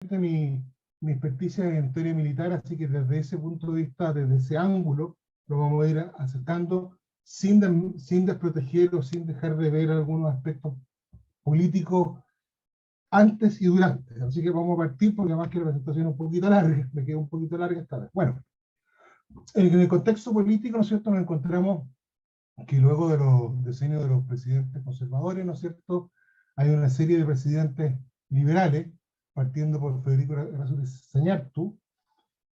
mi experticia en historia militar, así que desde ese punto de vista, desde ese ángulo, lo vamos a ir acercando sin desproteger o sin dejar de ver algunos aspectos políticos antes y durante. Así que vamos a partir, porque además que la presentación es un poquito larga, me queda un poquito larga esta vez. Bueno, en el contexto político, ¿no es cierto?, nos encontramos que luego de los decenios de los presidentes conservadores, ¿no es cierto?, hay una serie de presidentes liberales, partiendo por Federico Errázuriz Sañartu,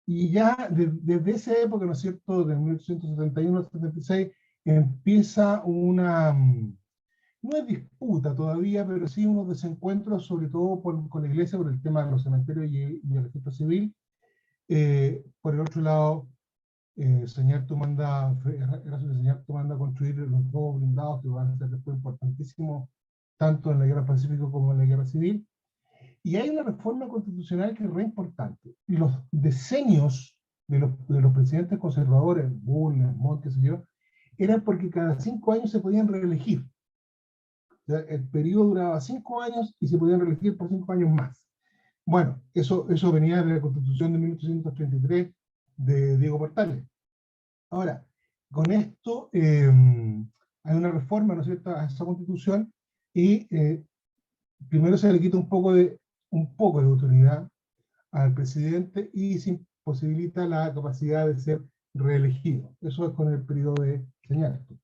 y ya desde esa época, ¿no es cierto?, de 1871 al 76, empieza una, no es disputa todavía, pero sí unos desencuentros, sobre todo con la iglesia, por el tema de los cementerios y el registro civil. Por el otro lado, Sañartu manda a construir los dos blindados que van a ser después importantísimos, tanto en la Guerra del Pacífico como en la Guerra Civil. Y hay una reforma constitucional que es re importante. Y los diseños de los presidentes conservadores, Bulnes, Montt, qué sé yo, eran porque cada 5 años se podían reelegir. O sea, el periodo duraba 5 años y se podían reelegir por 5 años más. Bueno, eso venía de la Constitución de 1833 de Diego Portales. Ahora, con esto hay una reforma, ¿no es cierto?, a esa Constitución, y primero se le quita un poco de autoridad al presidente y se imposibilita la capacidad de ser reelegido. Eso es con el periodo de Sañartu.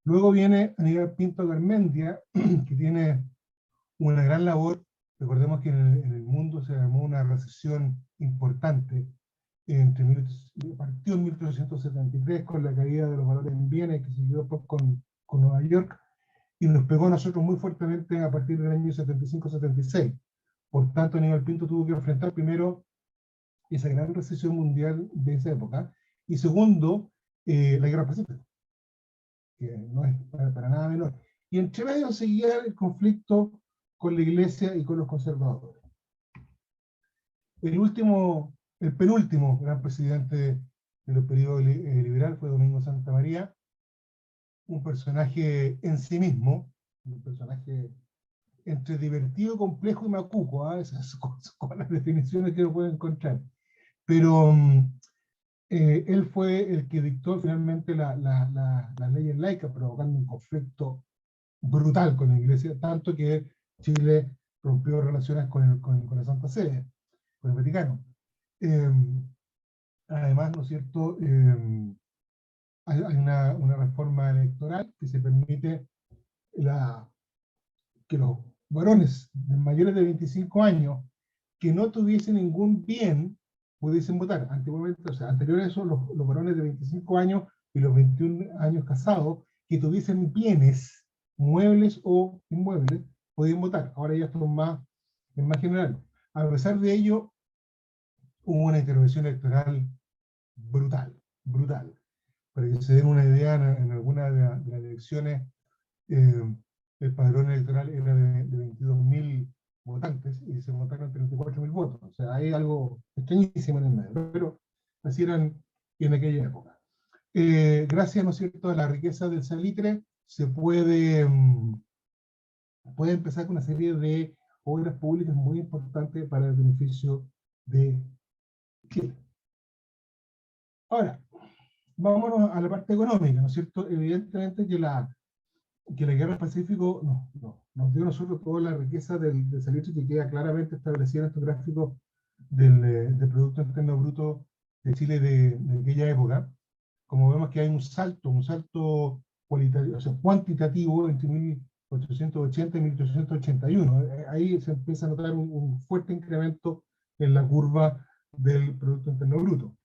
Luego viene Aníbal Pinto Garmendia, que tiene una gran labor. Recordemos que en el mundo se armó una recesión importante, partió en 1873 con la caída de los valores en bienes, que siguió después con Nueva York, y nos pegó a nosotros muy fuertemente a partir del año 75-76. Por tanto, Aníbal Pinto tuvo que enfrentar primero esa gran recesión mundial de esa época, y segundo, la Guerra Pacífica, que no es para nada menor. Y entre medio seguía el conflicto con la iglesia y con los conservadores. El penúltimo gran presidente del periodo liberal fue Domingo Santa María, un personaje en sí mismo, un personaje entre divertido, complejo y macuco, ¿eh? Esas son las definiciones que uno puede encontrar. Pero él fue el que dictó finalmente las leyes laicas, provocando un conflicto brutal con la iglesia, tanto que Chile rompió relaciones con la Santa Sede, con el Vaticano. Además, ¿no es cierto?, hay una reforma electoral que se permite que los varones de mayores de 25 años que no tuviesen ningún bien pudiesen votar. Antiguamente, o sea, anterior a eso, los varones de 25 años y los 21 años casados que tuviesen bienes, muebles o inmuebles, podían votar. Ahora ya esto es más general. A pesar de ello, hubo una intervención electoral brutal, brutal. Para que se den una idea, en algunas de las elecciones, el padrón electoral era de 22.000 votantes y se votaron 34.000 votos. O sea, hay algo extrañísimo en el medio, pero así eran en aquella época. Gracias, ¿no es cierto?, a la riqueza del salitre, se puede empezar con una serie de obras públicas muy importantes para el beneficio de Chile. Ahora, vámonos a la parte económica, ¿no es cierto? Evidentemente que la Guerra del Pacífico nos dio a nosotros toda la riqueza del salitre, que queda claramente establecida en estos gráficos del Producto Interno Bruto de Chile de aquella época. Como vemos que hay un salto cualitativo, o sea, cuantitativo entre 1880 y 1881. Ahí se empieza a notar un fuerte incremento en la curva del Producto Interno Bruto.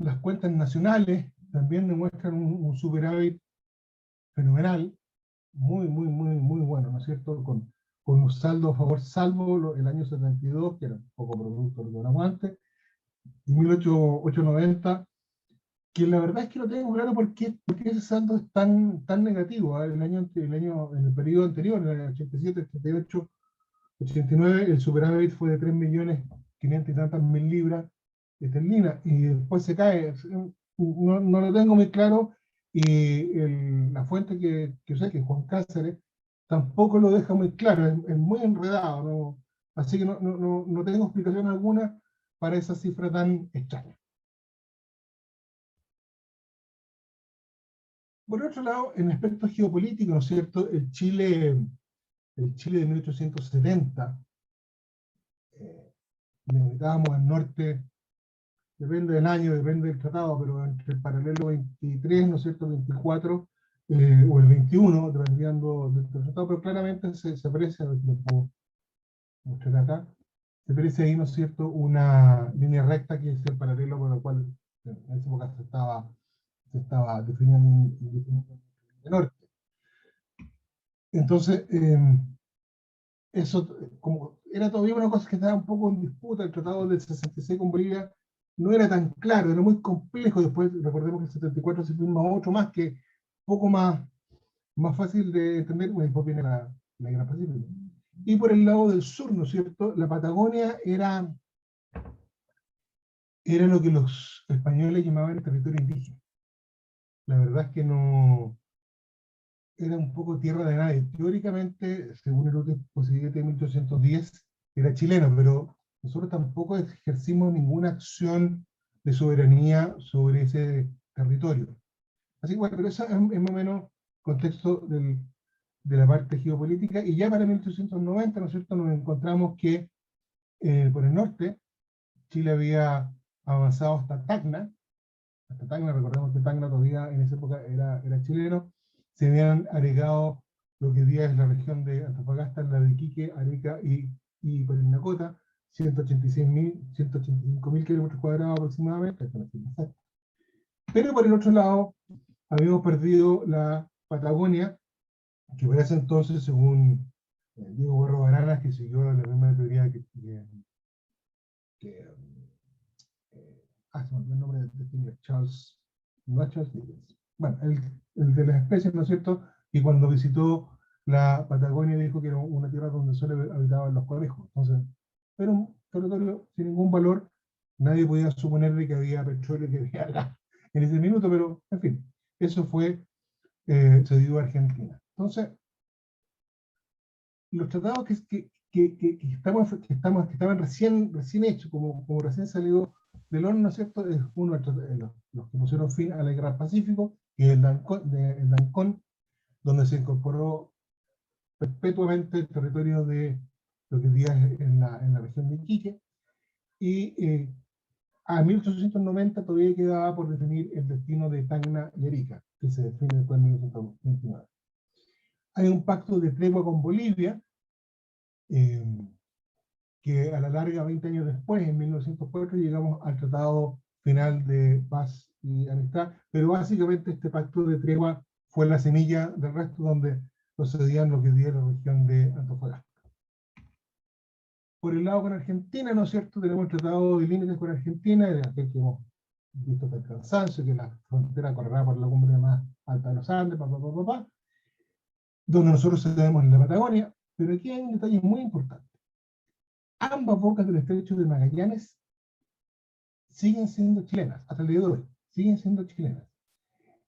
Las cuentas nacionales también demuestran un superávit fenomenal, muy bueno, ¿no es cierto? Con un saldo a favor, salvo el año 72, que era un poco producto de lo que hablamos antes, y 1890, que la verdad es que no tengo claro por qué ese saldo es tan negativo. En el periodo anterior, en el 87, 88, 89, el superávit fue de 3.500.000 y tantas mil libras esterlinas, y después se cae. No lo tengo muy claro, y la fuente que usé, que es Juan Cáceres, tampoco lo deja muy claro, es muy enredado, ¿no? Así que no tengo explicación alguna para esa cifra tan extraña. Por otro lado, en aspectos geopolíticos, ¿no es cierto? El Chile de 1870, limitábamos al norte, depende del año, depende del tratado, pero entre el paralelo 23, ¿no es cierto?, 24, o el 21, dependiendo del tratado, pero claramente se aprecia, lo puedo mostrar acá, se aprecia ahí, ¿no es cierto?, una línea recta que es el paralelo por el cual en esa época se estaba definiendo el norte. Entonces, eso, como era todavía una cosa que estaba un poco en disputa, el tratado del 66 con Bolivia no era tan claro, era muy complejo. Después, recordemos que el 74 se firma otro más, que poco más fácil de entender, pues después viene la Guerra Pacífica. Y por el lado del sur, ¿no es cierto? La Patagonia era lo que los españoles llamaban el territorio indígena. La verdad es que no era un poco tierra de nadie. Teóricamente, según el último constituyente de 1810, era chileno, pero nosotros tampoco ejercimos ninguna acción de soberanía sobre ese territorio. Así que bueno, pero eso es más o menos contexto de la parte geopolítica, y ya para 1890, ¿no es cierto?, nos encontramos que por el norte, Chile había avanzado hasta Tacna, recordemos que Tacna todavía en esa época era chileno, se habían agregado lo que hoy día es la región de Antofagasta, la de Iquique, Arica y Parinacota, 185.000 kilómetros cuadrados aproximadamente, pero por el otro lado habíamos perdido la Patagonia, que por ese entonces, según Diego Barros Baranas, que siguió la misma teoría que se me olvidó el nombre de este Charles, no es Charles Dickens. Bueno, el de las especies, ¿no es cierto? Y cuando visitó la Patagonia dijo que era una tierra donde solo habitaban los conejos. Entonces, era un territorio sin ningún valor. Nadie podía suponer de que había petróleo, que había gas en ese minuto, pero en fin, eso fue cedido a Argentina. Entonces, los tratados que estaban recién hechos, como recién salido del horno, ¿no es cierto? Es uno de los que pusieron fin a la Guerra del Pacífico, que es el Dancón, donde se incorporó perpetuamente el territorio de lo que hoy día es en la región de Iquique, y a 1890 todavía quedaba por definir el destino de Tacna y Arica, que se define después en 1929. Hay un pacto de tregua con Bolivia, eh, que a la larga, 20 años después, en 1904, llegamos al Tratado Final de Paz y Amistad, pero básicamente este pacto de tregua fue la semilla del resto, donde procedían lo que dio la región de Antofagasta. Por el lado con Argentina, ¿no es cierto?, tenemos el Tratado de Límites con Argentina, de aquel que hemos visto hasta el cansancio, que la frontera correrá por la cumbre más alta de los Andes, donde nosotros cedemos en la Patagonia, pero aquí hay un detalle muy importante. Ambas bocas del estrecho de Magallanes siguen siendo chilenas, hasta el día de hoy, siguen siendo chilenas.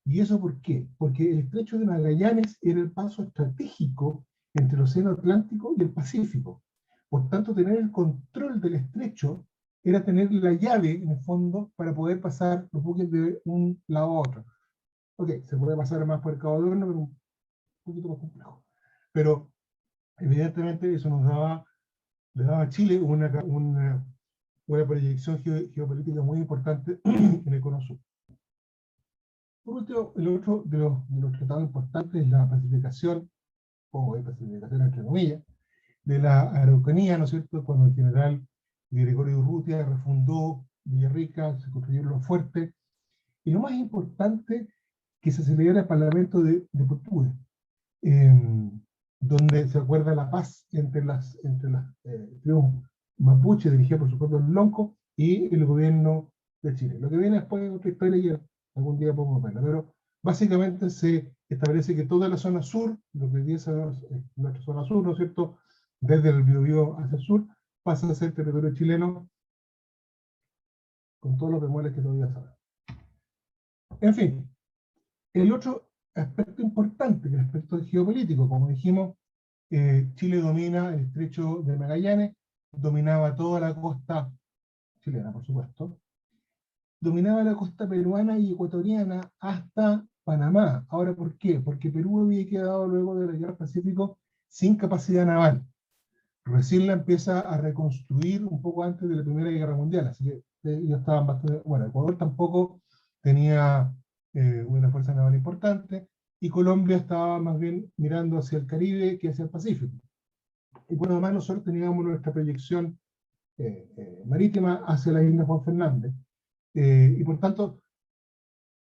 ¿Y eso por qué? Porque el estrecho de Magallanes era el paso estratégico entre el Océano Atlántico y el Pacífico. Por tanto, tener el control del estrecho era tener la llave, en el fondo, para poder pasar los buques de un lado a otro. Ok, se puede pasar más por el Cabo de Horno, pero un poquito más complejo. Pero, evidentemente, eso le daba a Chile una proyección geopolítica muy importante en el cono sur. Por último, el otro de los tratados importantes es la pacificación, o pacificación entre comillas, de la Araucanía, ¿no es cierto?, cuando el general Gregorio Urrutia refundó Villarrica, se construyeron los fuertes, y lo más importante, que se celebra el Parlamento de Portugal, donde se acuerda la paz entre las tribus mapuche, dirigida por su propio Lonco, y el gobierno de Chile. Lo que viene después es otra historia y algún día podemos verla, pero básicamente se establece que toda la zona sur, lo que hoy día es nuestra zona sur, ¿no es cierto?, desde el Biobío hacia el sur, pasa a ser territorio chileno, con todos los bemoles que todavía saben. En fin, el otro aspecto importante, que es el aspecto geopolítico, como dijimos, Chile domina el estrecho de Magallanes, dominaba toda la costa chilena, por supuesto, dominaba la costa peruana y ecuatoriana hasta Panamá. Ahora, ¿por qué? Porque Perú había quedado luego de la Guerra del Pacífico sin capacidad naval. Recién la empieza a reconstruir un poco antes de la Primera Guerra Mundial, así que ellos estaban bastante... Bueno, Ecuador tampoco tenía una fuerza naval importante, y Colombia estaba más bien mirando hacia el Caribe que hacia el Pacífico. Y por lo demás nosotros teníamos nuestra proyección marítima hacia la isla Juan Fernández. Y por tanto,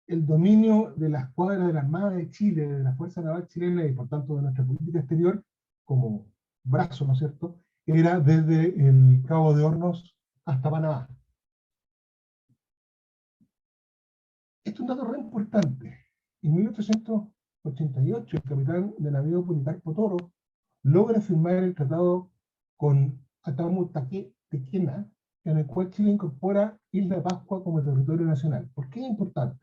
el dominio de la escuadra de la Armada de Chile, de la Fuerza Naval chilena, y por tanto de nuestra política exterior, como brazo, ¿no es cierto?, era desde el Cabo de Hornos hasta Panamá. Esto es un dato re importante. En 1888, el capitán de navío Policarpo Toro logra firmar el tratado con Atamu Tequena, en el cual Chile incorpora Isla Pascua como territorio nacional. ¿Por qué es importante?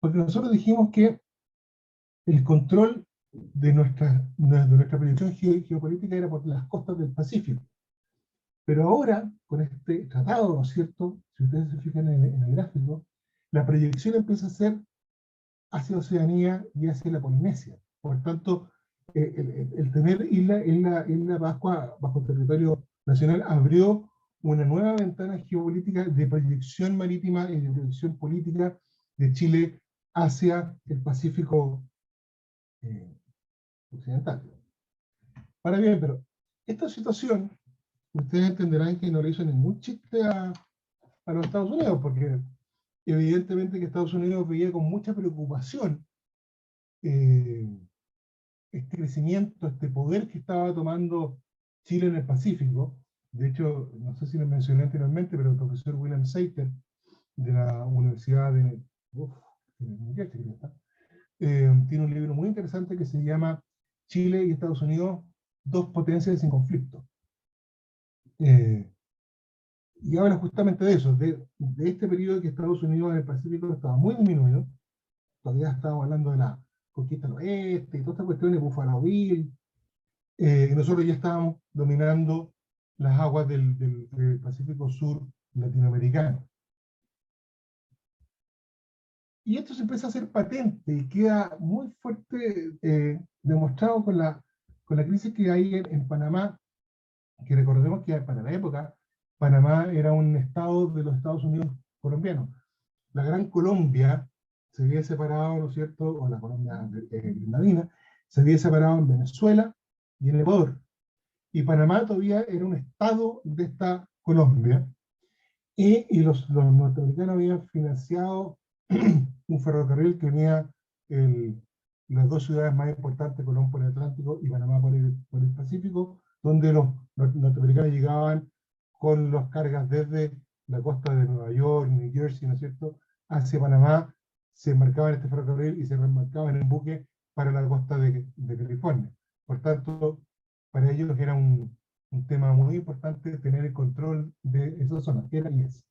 Porque nosotros dijimos que el control de nuestra proyección geopolítica era por las costas del Pacífico. Pero ahora, con este tratado, ¿no es cierto?, si ustedes se fijan en el gráfico, la proyección empieza a ser hacia Oceanía y hacia la Polinesia. Por tanto, el tener isla Pascua bajo territorio nacional abrió una nueva ventana geopolítica de proyección marítima y de proyección política de Chile hacia el Pacífico occidental. Ahora bien, pero esta situación, ustedes entenderán que no le hizo ningún chiste a los Estados Unidos, porque evidentemente que Estados Unidos veía con mucha preocupación este crecimiento, este poder que estaba tomando Chile en el Pacífico. De hecho, no sé si lo mencioné anteriormente, pero el profesor William Seiter, de la Universidad de New Jersey, tiene un libro muy interesante que se llama Chile y Estados Unidos, dos potencias sin conflicto. Y habla justamente de eso, de este periodo que Estados Unidos en el Pacífico estaba muy disminuido. Todavía estábamos hablando de la conquista del oeste y todas estas cuestiones de Buffalo Bill, y nosotros ya estábamos dominando las aguas del Pacífico Sur latinoamericano. Y esto se empieza a hacer patente y queda muy fuerte demostrado con la crisis que hay en Panamá, que recordemos que para la época Panamá era un estado de los Estados Unidos colombianos. La Gran Colombia se había separado, ¿no es cierto?, o la Colombia granadina, se había separado en Venezuela y en Ecuador. Y Panamá todavía era un estado de esta Colombia, y los norteamericanos habían financiado un ferrocarril que unía las dos ciudades más importantes, Colón por el Atlántico y Panamá por el Pacífico, donde los norteamericanos llegaban con las cargas desde la costa de Nueva York, New Jersey, ¿no es cierto?, hacia Panamá, se embarcaban en este ferrocarril y se reembarcaban en buque para la costa de California. Por tanto, para ellos era un tema muy importante tener el control de esa zona, que era y es.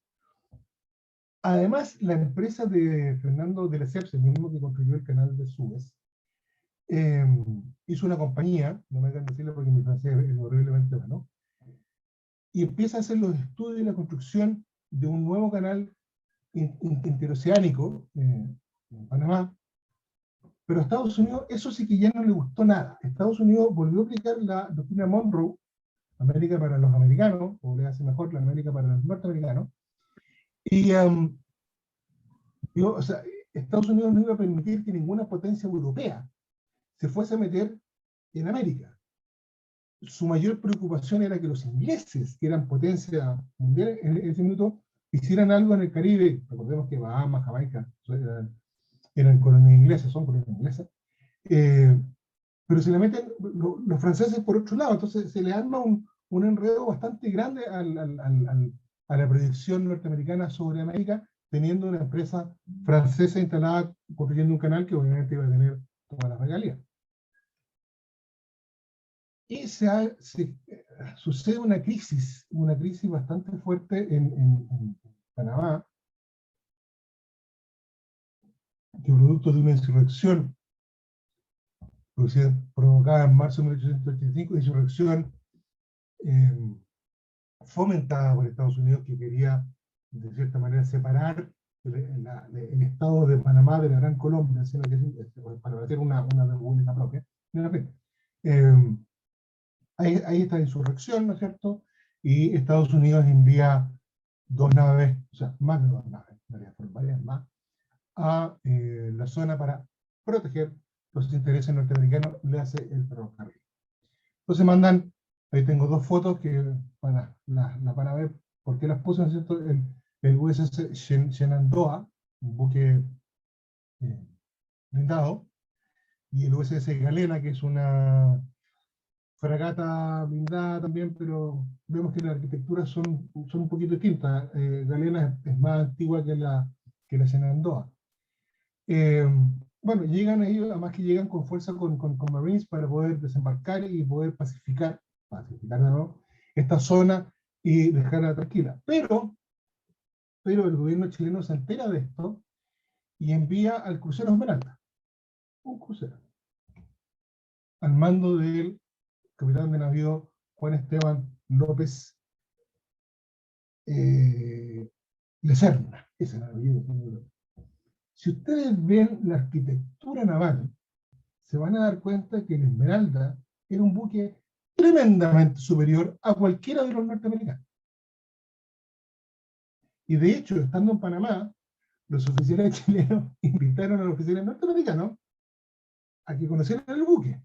Además, la empresa de Fernando de Lesseps, el mismo que construyó el canal de Suez, hizo una compañía, no me hagan decirlo porque mi francés es horriblemente bueno, y empieza a hacer los estudios y la construcción de un nuevo canal interoceánico en Panamá. Pero a Estados Unidos eso sí que ya no le gustó nada. Estados Unidos volvió a aplicar la doctrina Monroe, América para los americanos, o le hace mejor la América para los norteamericanos, y o sea, Estados Unidos no iba a permitir que ninguna potencia europea se fuese a meter en América. Su mayor preocupación era que los ingleses, que eran potencia mundial en ese minuto, hicieran algo en el Caribe. Recordemos que Bahamas, Jamaica eran colonias inglesas, son colonias inglesas. Pero se le meten los franceses por otro lado, entonces se le arma un enredo bastante grande a la proyección norteamericana sobre América, teniendo una empresa francesa instalada construyendo un canal que obviamente iba a tener todas las regalías. Y sucede una crisis bastante fuerte en Panamá, que producto de una insurrección provocada en marzo de 1885, insurrección fomentada por Estados Unidos, que quería, de cierta manera, separar el Estado de Panamá de la Gran Colombia, para hacer una república propia. Eh, hay esta insurrección, ¿no es cierto? Y Estados Unidos envía 2 naves, o sea, más de 2 naves, varias más, a la zona para proteger los intereses norteamericanos, le hace el ferrocarril. Entonces mandan, ahí tengo 2 fotos que la van a ver, porque las puse, ¿no es cierto? El USS Shenandoah, un buque blindado, y el USS Galena, que es una fragata blindada también, pero vemos que las arquitecturas son un poquito distintas. Galena es más antigua que la Shenandoah. Bueno, llegan ellos, además que llegan con fuerza con Marines para poder desembarcar y poder pacificar de nuevo esta zona y dejarla tranquila. Pero el gobierno chileno se entera de esto y envía al crucero Esmeralda, un crucero, al mando del capitán de navío Juan Esteban López Lecerna. Ese navío. Si ustedes ven la arquitectura naval, se van a dar cuenta que el Esmeralda era un buque tremendamente superior a cualquiera de los norteamericanos. Y de hecho, estando en Panamá, los oficiales chilenos invitaron a los oficiales norteamericanos a que conocieran el buque,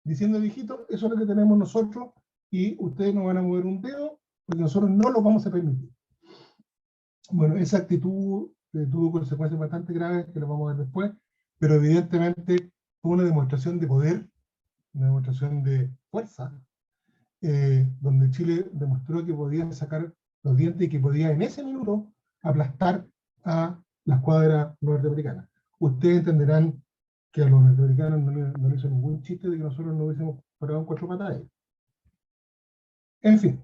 diciendo, viejito, eso es lo que tenemos nosotros y ustedes no van a mover un dedo porque nosotros no lo vamos a permitir. Bueno, esa actitud tuvo consecuencias bastante graves que lo vamos a ver después, pero evidentemente fue una demostración de poder, una demostración de fuerza, donde Chile demostró que podía sacar los dientes y que podía en ese minuto aplastar a la escuadra norteamericana. Ustedes entenderán que a los norteamericanos no le hizo ningún chiste de que nosotros no hubiésemos parado en 4 patas. En fin,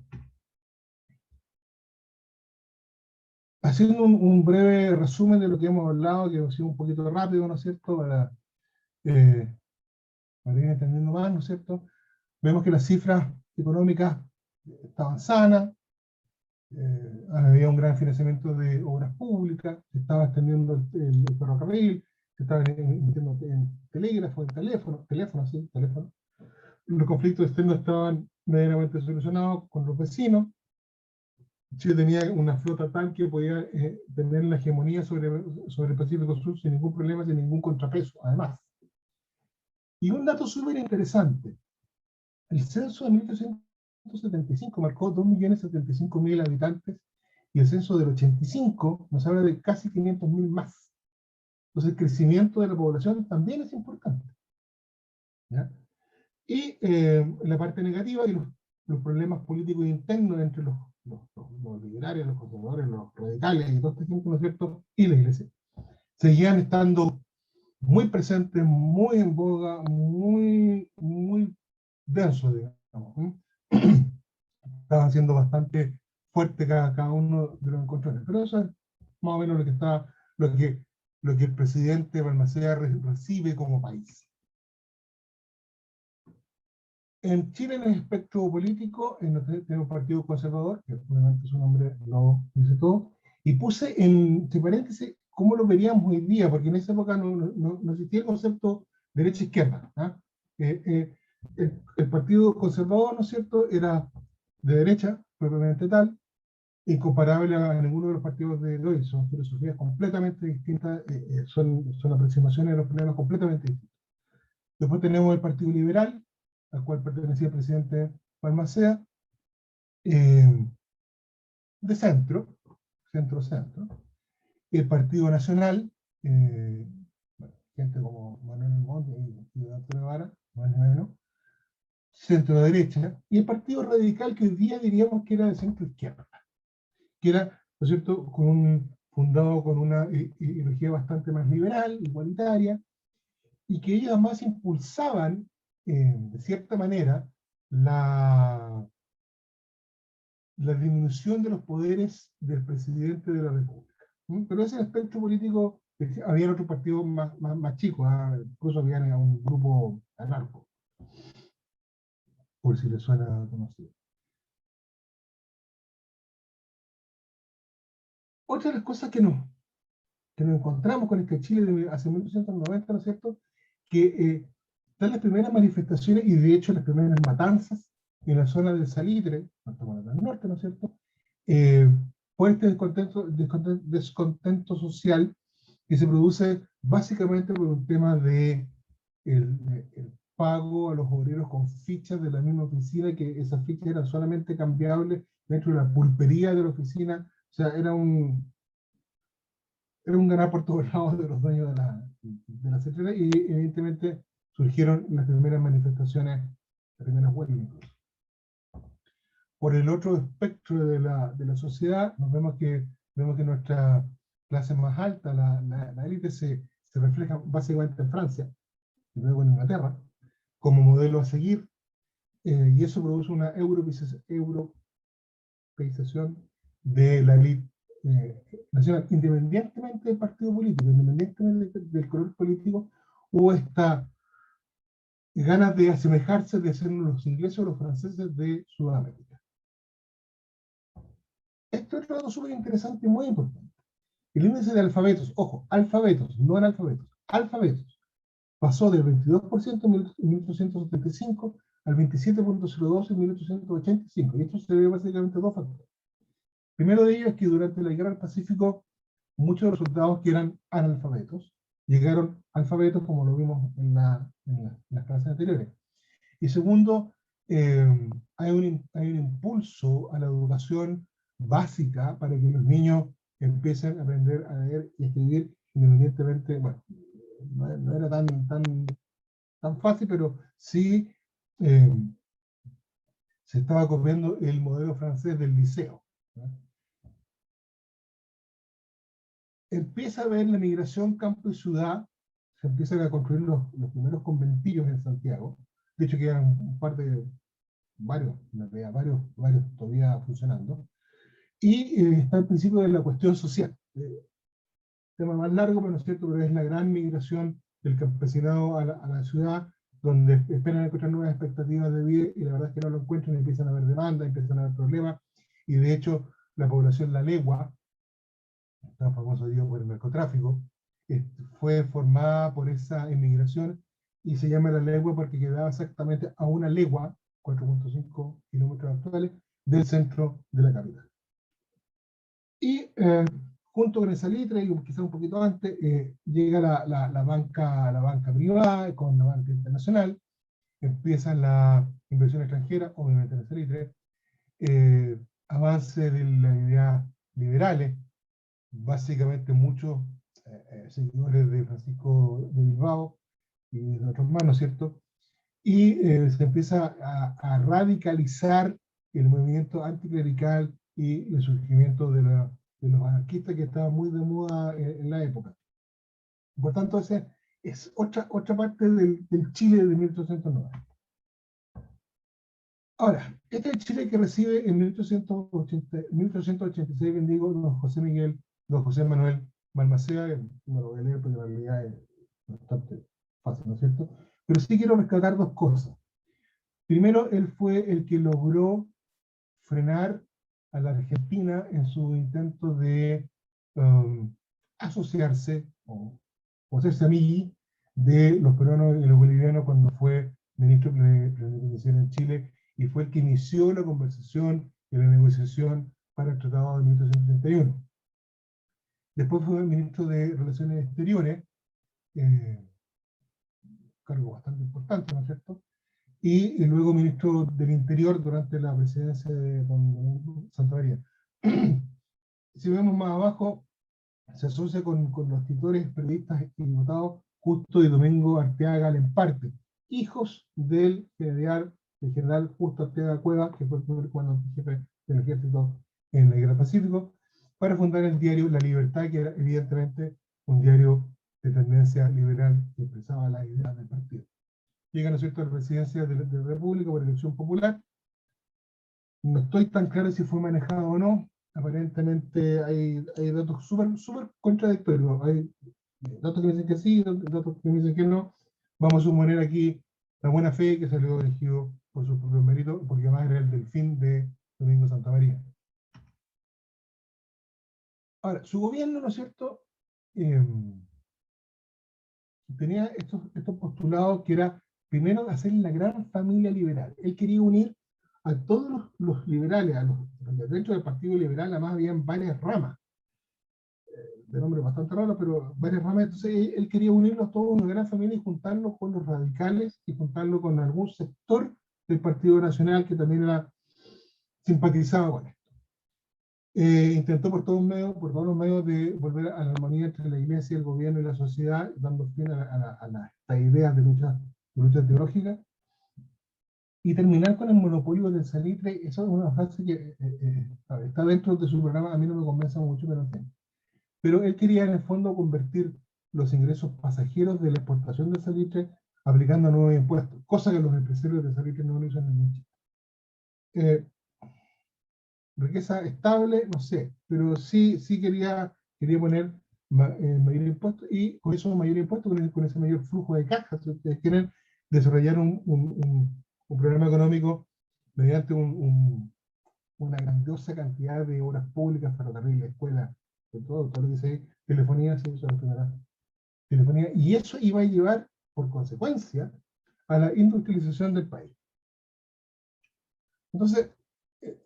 haciendo un breve resumen de lo que hemos hablado, que ha sido un poquito rápido, ¿no es cierto?, eh, para ir entendiendo más, ¿no es cierto? Vemos que las cifras económicas estaban sanas, había un gran financiamiento de obras públicas, se estaba extendiendo el ferrocarril, se estaba metiendo en telégrafo, en teléfono. Los conflictos externos estaban medianamente solucionados con los vecinos. Chile tenía una flota tal que podía tener la hegemonía sobre el Pacífico Sur sin ningún problema, sin ningún contrapeso, además. Y un dato súper interesante, el censo de 1875 marcó 2.075.000 habitantes, y el censo del 85 nos habla de casi 500.000 más. Entonces el crecimiento de la población también es importante, ¿ya? Y la parte negativa, y los problemas políticos internos entre los liberales, los conservadores, los radicales y toda esta gente, ¿no es cierto?, y la iglesia, seguían estando muy presentes, muy en boga, muy densos, digamos. Estaban siendo bastante fuerte cada uno de los encontrones. Pero eso es más o menos lo que el presidente Balmaceda recibe como país. En Chile, en el espectro político, tenemos un partido conservador, que obviamente su nombre lo dice todo, y puse entre paréntesis cómo lo veríamos hoy día, porque en esa época no existía el concepto derecha-izquierda. ¿Ah? El partido conservador, ¿no es cierto?, era de derecha, propiamente tal, incomparable a ninguno de los partidos de hoy. Son filosofías completamente distintas, son aproximaciones a los problemas completamente distintas. Después tenemos el Partido Liberal, al cual pertenecía el presidente Balmaceda, de centro-centro. El Partido Nacional, gente como Manuel Montt y Antonio Vara, más o menos, centro-derecha, y el Partido Radical, que hoy día diríamos que era de centro-izquierda, que era, ¿no es cierto?, fundado con una ideología bastante más liberal, igualitaria, y que ellos además impulsaban, de cierta manera, la disminución de los poderes del presidente de la República. Pero ese es el espectro político Había otros partidos más chicos, incluso había un grupo anarco, por si les suena conocido. Otra de las cosas que nos encontramos con este Chile de hace 1890, ¿no es cierto? Que están las primeras manifestaciones y de hecho las primeras matanzas en la zona del Salitre, del norte, ¿no es cierto? Por este descontento social que se produce básicamente por un tema de el pago a los obreros con fichas de la misma oficina, que esas fichas eran solamente cambiables dentro de la pulpería de la oficina. O sea, era un ganar por todos lados de los dueños de la central, y evidentemente surgieron las primeras manifestaciones, las primeras huelgas. Por el otro espectro de la sociedad, vemos que nuestra clase más alta, la élite, se refleja básicamente en Francia y luego en Inglaterra, como modelo a seguir, y eso produce una europeización de la élite nacional, independientemente del partido político, independientemente del color político, hubo esta ganas de asemejarse, de ser los ingleses o los franceses de Sudamérica. Esto es algo súper interesante y muy importante. El índice de alfabetos, ojo, alfabetos, no analfabetos, alfabetos, pasó del 22% en 1875 al 27,02% en 1885. Y esto se debe básicamente a dos factores. Primero de ellos es que durante la Guerra del Pacífico, muchos de los soldados que eran analfabetos llegaron alfabetos, como lo vimos en las clases anteriores. Y segundo, hay un impulso a la educación básica para que los niños empiecen a aprender a leer y escribir independientemente. Bueno, no era tan fácil, pero sí eh, se estaba copiando el modelo francés del liceo, ¿no? Empieza a ver la migración campo y ciudad, se empiezan a construir los primeros conventillos en Santiago. De hecho, quedan un par de, varios todavía funcionando. Y está el principio de la cuestión social. Tema más largo, pero no es cierto, pero es la gran migración del campesinado a la ciudad, donde esperan encontrar nuevas expectativas de vida, y la verdad es que no lo encuentran, y empiezan a haber demandas, empiezan a haber problemas, y de hecho la población La Legua, tan famoso digo por el narcotráfico, fue formada por esa inmigración, y se llama La Legua porque quedaba exactamente a una legua, 4,5 kilómetros actuales, del centro de la capital. Y junto con esa Salitre, y quizá un poquito antes, llega la banca privada con la banca internacional, empieza la inversión extranjera, obviamente en el Salitre, avance de las ideas liberales, básicamente muchos seguidores de Francisco de Bilbao y de otros más, ¿no es cierto? Y se empieza a radicalizar el movimiento anticlerical y el surgimiento de los anarquistas, que estaba muy de moda en la época. Por tanto, esa es otra parte del Chile de 1890. Ahora, este es el Chile que recibe en 1886, bendigo, don José Manuel Balmaceda. No lo voy a leer porque en realidad es bastante fácil, ¿no es cierto? Pero sí quiero rescatar dos cosas. Primero, él fue el que logró frenar a la Argentina en su intento de asociarse o hacerse amigui de los peruanos y los bolivianos cuando fue ministro de Planificación en Chile, y fue el que inició la conversación y la negociación para el Tratado de 1831. Después fue ministro de Relaciones Exteriores, cargo bastante importante, ¿no es cierto? Y luego ministro del Interior durante la presidencia de don Santamaría. Si vemos más abajo, se asocia con los escritores, periodistas y diputados Justo y Domingo Arteaga Lemparte, hijos del general Justo Arteaga Cuevas, que fue el primer comandante jefe del ejército en la Guerra del Pacífico, para fundar el diario La Libertad, que era evidentemente un diario de tendencia liberal que expresaba las ideas del partido. Llega, ¿no es cierto?, a la presidencia de la República por elección popular. No estoy tan claro si fue manejado o no. Aparentemente hay datos súper contradictorios. Datos que me dicen que sí, datos que me dicen que no. Vamos a suponer aquí la buena fe que salió elegido por sus propios méritos, porque además era el delfín de Domingo Santa María. Ahora, su gobierno, ¿no es cierto?, eh, tenía estos postulados que era, primero, hacer la gran familia liberal. Él quería unir a todos los liberales, porque dentro del Partido Liberal además habían varias ramas, de nombre bastante raro, pero varias ramas. Entonces él quería unirlos todos en una gran familia y juntarlos con los radicales y juntarlo con algún sector del Partido Nacional que también era simpatizaba con él. Intentó por todos los medios de volver a la armonía entre la iglesia, el gobierno y la sociedad, dando fin a estas ideas de lucha teológica, y terminar con el monopolio del salitre. Eso es una frase que está dentro de su programa, a mí no me convence mucho, pero en fin. Pero él quería en el fondo convertir los ingresos pasajeros de la exportación del salitre aplicando nuevos impuestos, cosa que los empresarios de salitre no lo usan en mucho. Riqueza estable, no sé, pero sí quería poner mayor impuesto, y con esos mayor impuesto, con ese mayor flujo de cajas, si ustedes quieren desarrollar un programa económico mediante una grandiosa cantidad de obras públicas, ferrocarriles, escuelas, todo lo que sea, telefonía, sí, eso es telefonía, y eso iba a llevar, por consecuencia, a la industrialización del país. Entonces, eh,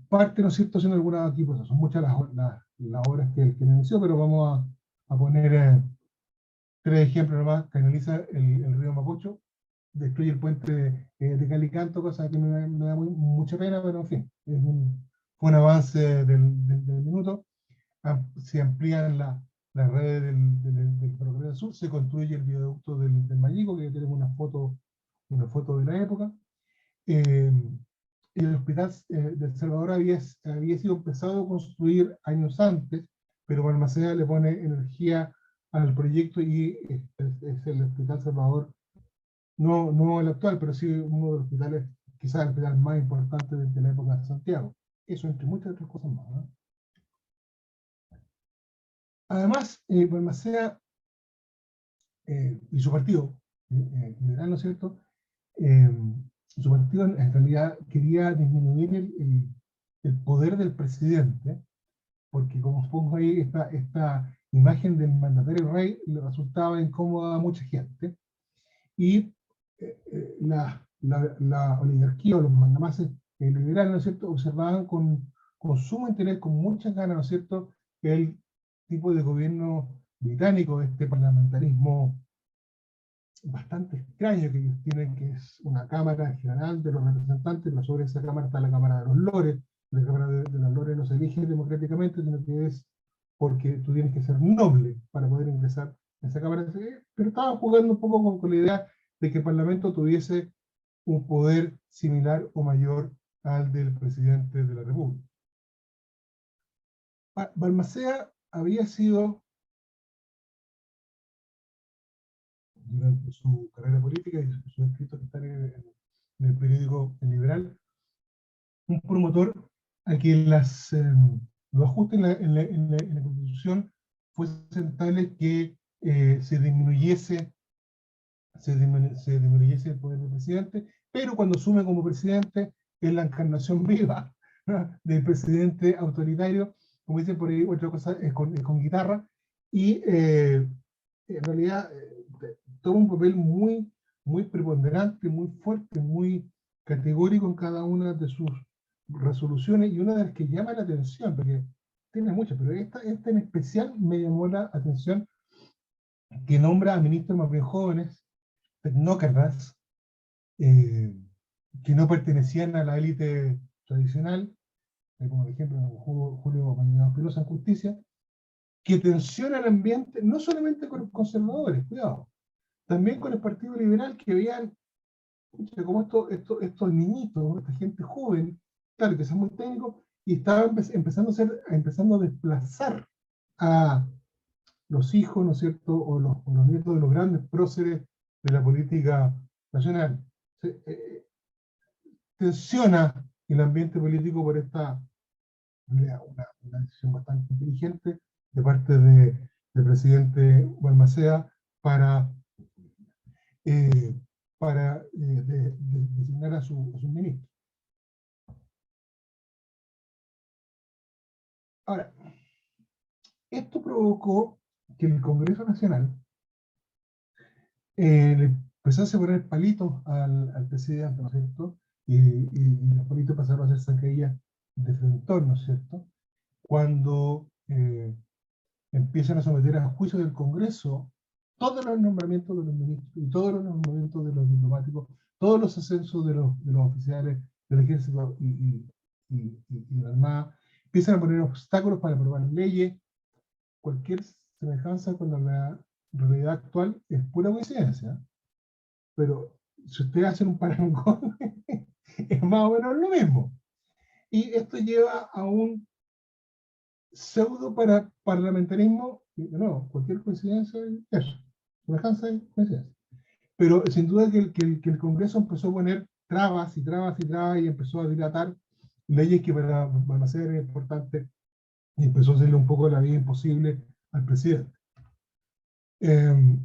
parte, ¿no es cierto?, haciendo algunas aquí, pues son muchas las obras que anunció, pero vamos a poner tres ejemplos nomás. Canaliza el río Mapocho, destruye el puente de Calicanto, cosa que me da mucha pena, pero en fin, fue un avance del minuto. Se amplían las redes del ferrocarril sur, se construye el viaducto del Mayico, que tenemos una foto de la época. Eh, el hospital del Salvador había sido empezado a construir años antes, pero Balmaceda le pone energía al proyecto y es el Hospital Salvador, no el actual, pero sí uno de los hospitales, quizás el hospital más importante de la época de Santiago. Eso entre muchas otras cosas más, ¿no? Además, Balmaceda y su partido, liberal, ¿no es cierto?, eh, su partido en realidad quería disminuir el poder del presidente, porque como pongo ahí, esta imagen del mandatario rey le resultaba incómoda a mucha gente, y la oligarquía o los mandamases liberales, ¿no es cierto?, observaban con sumo interés, con muchas ganas, ¿no es cierto?, el tipo de gobierno británico, este parlamentarismo bastante extraño que ellos tienen, que es una Cámara General de los Representantes, pero sobre esa Cámara está la Cámara de los Lores. La Cámara de los Lores no se elige democráticamente, sino que es porque tú tienes que ser noble para poder ingresar a esa Cámara. Pero estaban jugando un poco con la idea de que el Parlamento tuviese un poder similar o mayor al del presidente de la República. Balmaceda había sido, durante su carrera política y sus escritos que están en el periódico El Liberal, un promotor a que los ajustes en la Constitución fuesen tales que se disminuyese el poder del presidente, pero cuando asume como presidente es la encarnación viva, ¿no?, del presidente autoritario, como dicen por ahí, otra cosa es con guitarra, y en realidad toma un papel muy preponderante, muy fuerte, muy categórico en cada una de sus resoluciones, y una de las que llama la atención, porque tiene muchas, pero esta en especial me llamó la atención, que nombra a ministros más bien jóvenes, tecnócratas, eh, que no pertenecían a la élite tradicional, como por ejemplo Julio Mañado Pilosa en Justicia, que tensiona el ambiente no solamente con los conservadores, cuidado, también con el Partido Liberal, que veían como estos niñitos, esta gente joven, claro, que son muy técnicos, y estaban empezando a desplazar a los hijos, ¿no es cierto?, o los nietos de los grandes próceres de la política nacional. Tensiona el ambiente político por una decisión bastante inteligente de parte del presidente Balmaceda para, eh, designar a sus ministros. Ahora, esto provocó que el Congreso Nacional le empezó a poner palitos al presidente, ¿no es cierto? Y los palitos pasaron a ser zancadillas de frentón, ¿no es cierto? Cuando empiezan a someter a juicio del Congreso todos los nombramientos de los ministros y todos los nombramientos de los diplomáticos, todos los ascensos de los oficiales del ejército y la Armada, empiezan a poner obstáculos para aprobar leyes. Cualquier semejanza con la realidad actual es pura coincidencia, pero si ustedes hacen un parangón, es más o menos lo mismo. Y esto lleva a un pseudo parlamentarismo, y de nuevo, cualquier coincidencia es eso, semejanza es coincidencia. Pero sin duda que el Congreso empezó a poner trabas y trabas y trabas y empezó a dilatar leyes que van a ser importantes y empezó a hacerle un poco la vida imposible al presidente. El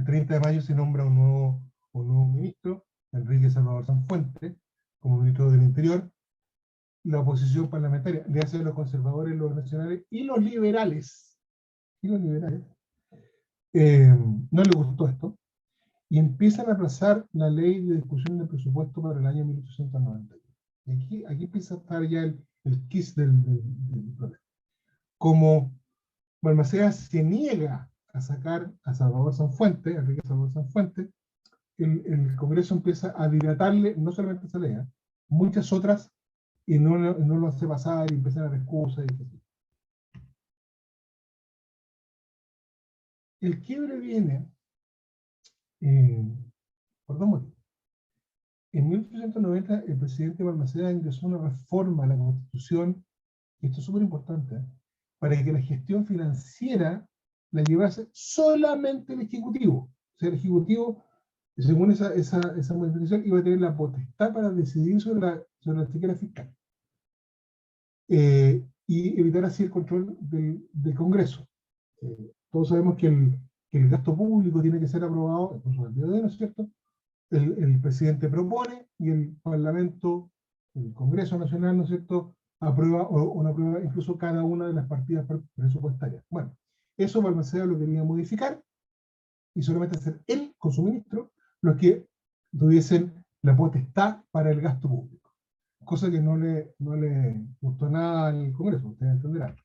30 de mayo se nombra un nuevo ministro, Enrique Salvador Sanfuentes, como ministro del Interior. La oposición parlamentaria, le hace los conservadores, los nacionales y los liberales, no le gustó esto, y empiezan a aplazar la ley de discusión del presupuesto para el año 1890. Y aquí empieza a estar ya el kiss del problema. Como Balmaceda se niega a sacar a Salvador Sanfuentes, a Enrique Salvador Sanfuentes, el Congreso empieza a dilatarle no solamente esa ley, muchas otras, y no lo hace pasar y empiezan a dar excusas. El quiebre viene por dos motivos. En 1890 el presidente Balmaceda ingresó una reforma a la Constitución, y esto es súper importante, para que la gestión financiera la llevase solamente el Ejecutivo. O sea, el Ejecutivo, según esa modificación, iba a tener la potestad para decidir sobre la chequera fiscal. Y evitar así el control del Congreso. Todos sabemos que el gasto público tiene que ser aprobado, por el ¿no es cierto? El presidente propone y el Parlamento, el Congreso Nacional, ¿no es cierto?, aprueba o no aprueba incluso cada una de las partidas presupuestarias. Bueno, eso Balmaceda lo quería modificar y solamente ser él con su ministro los que tuviesen la potestad para el gasto público. Cosa que no le gustó nada al Congreso, ustedes entenderán.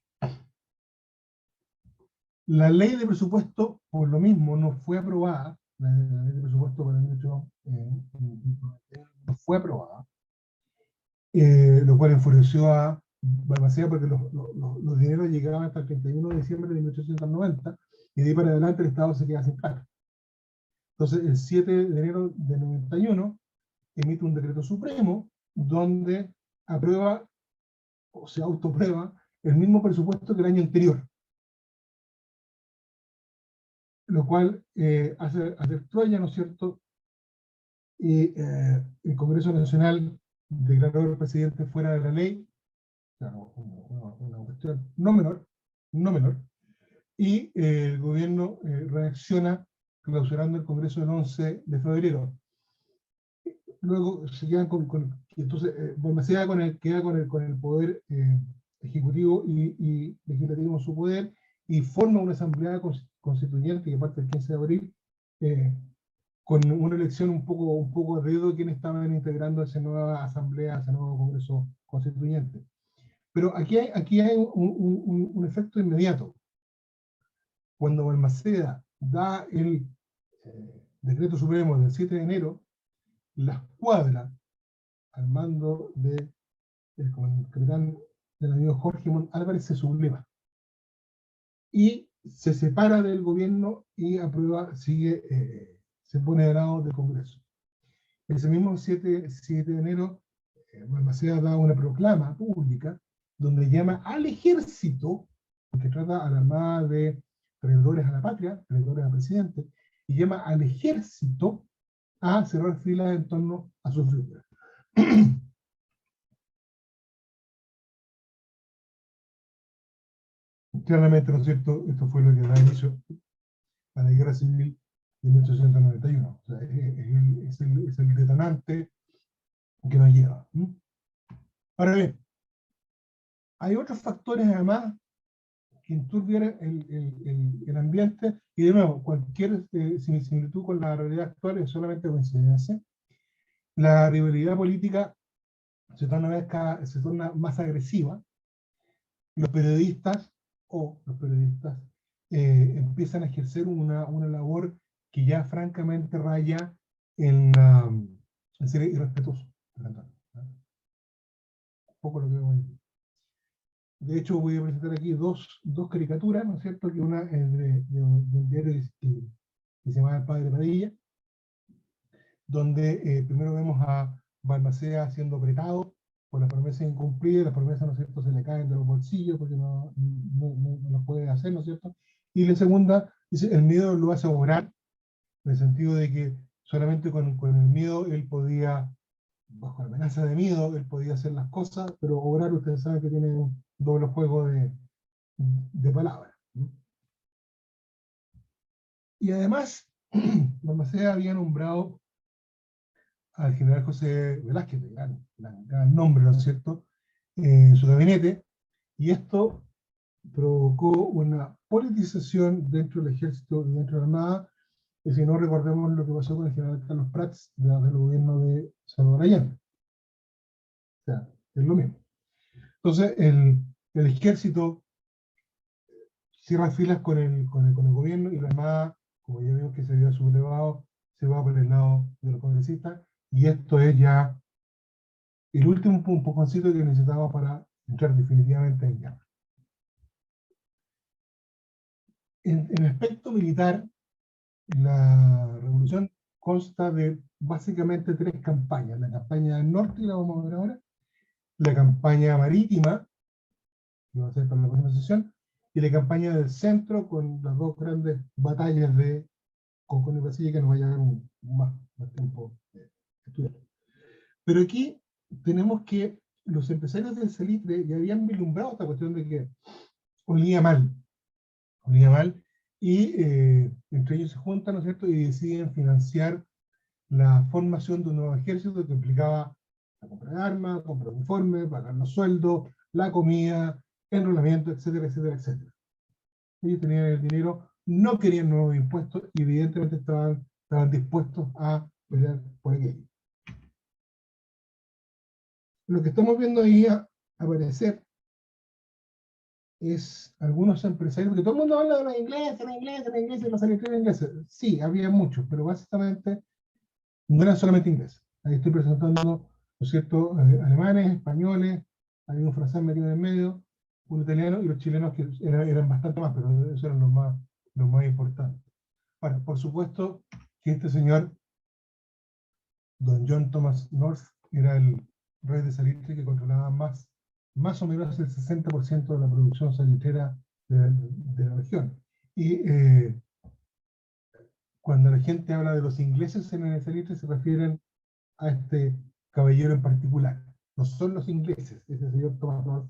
La ley de presupuesto, por lo mismo, no fue aprobada. La ley de presupuesto para el 2008 no fue aprobada, lo cual enfureció a Balmaceda porque los dineros llegaban hasta el 31 de diciembre de 1890 y de ahí para adelante el Estado se queda sin plata. Entonces, el 7 de enero de 91 emite un decreto supremo donde aprueba o se autoprueba el mismo presupuesto que el año anterior, lo cual hace Troya, ¿no es cierto? Y el Congreso Nacional declaró al presidente fuera de la ley, claro, una cuestión no menor, y el gobierno reacciona clausurando el Congreso el 11 de febrero. Luego se quedan entonces Balmaceda queda con el poder ejecutivo y legislativo en su poder y forma una asamblea constituyente que parte el 15 de abril con una elección un poco a dedo de quienes estaban integrando esa nueva asamblea, ese nuevo Congreso Constituyente. Pero aquí hay un efecto inmediato. Cuando Balmaceda da el decreto supremo del 7 de enero, la escuadra al mando del capitán del amigo Jorge Montt Álvarez se subleva y se separa del gobierno y aprueba, se pone de lado del Congreso. Ese mismo 7 de enero, Balmaceda da una proclama pública donde llama al ejército, que trata a la Armada de traidores a la patria, traidores al presidente, y llama al ejército a cerrar filas en torno a su figura. claramente, ¿no es cierto?, esto fue lo que da inicio a la guerra civil de 1891. O sea, es el detonante que nos lleva. Ahora bien, hay otros factores además que enturbian el ambiente, y de nuevo, cualquier similitud con la realidad actual es solamente coincidencia. La rivalidad política se torna más agresiva. Los periodistas empiezan a ejercer una labor que ya francamente raya en ser irrespetuoso. Un poco lo que vemos aquí. De hecho, voy a presentar aquí dos caricaturas, ¿no es cierto? Que una es de un diario que se llama El Padre Padilla, donde primero vemos a Balmaceda siendo apretado por las promesas incumplidas, las promesas, ¿no es cierto?, se le caen de los bolsillos porque no lo puede hacer, ¿no es cierto? Y la segunda dice, el miedo lo hace obrar, en el sentido de que solamente con el miedo él podía, bajo la amenaza de miedo, él podía hacer las cosas, pero obrar, ustedes saben que tiene un doble juego de palabras. Y además, Balmaceda había nombrado al general José Velázquez, de gran nombre, ¿no es cierto?, en su gabinete, y esto provocó una politización dentro del ejército y dentro de la Armada, y si no recordemos lo que pasó con el general Carlos Prats del gobierno de Salvador Allende. O sea, es lo mismo. Entonces, el ejército cierra filas con el gobierno, y la Armada, como ya vimos que se había sublevado, se va por el lado de los congresistas, y esto es ya el último empujoncito que necesitamos para entrar definitivamente en guerra. En el aspecto militar, la revolución consta de básicamente tres campañas. La campaña del norte, y la vamos a ver ahora, la campaña marítima, que va a ser para la próxima sesión, y la campaña del centro, con las dos grandes batallas de Concón y Brasilia, que nos va a llevar más tiempo de estudiar. Pero aquí tenemos que los empresarios del salitre ya habían vislumbrado esta cuestión de que olía mal, y entre ellos se juntan, ¿no es cierto?, y deciden financiar la formación de un nuevo ejército que implicaba la compra de armas, compra de uniformes, pagar los sueldos, la comida, enrolamiento, etcétera, etcétera, etcétera. Ellos tenían el dinero, no querían nuevos impuestos, y evidentemente estaban dispuestos a pelear por aquello. Lo que estamos viendo ahí aparecer es algunos empresarios, porque todo el mundo habla de los ingleses, los salitreros ingleses. Sí, había muchos, pero básicamente no eran solamente ingleses. Ahí estoy presentando, ¿no es cierto?, alemanes, españoles, había un francés metido en el medio, un italiano, y los chilenos que eran bastante más, pero esos eran los más importantes. Ahora, por supuesto que este señor, don John Thomas North, era el rey de salitre que controlaba más o menos el 60% de la producción salitrera de la región. Y cuando la gente habla de los ingleses en el salitre, se refieren a este caballero en particular. No son los ingleses, ese señor Thomas North,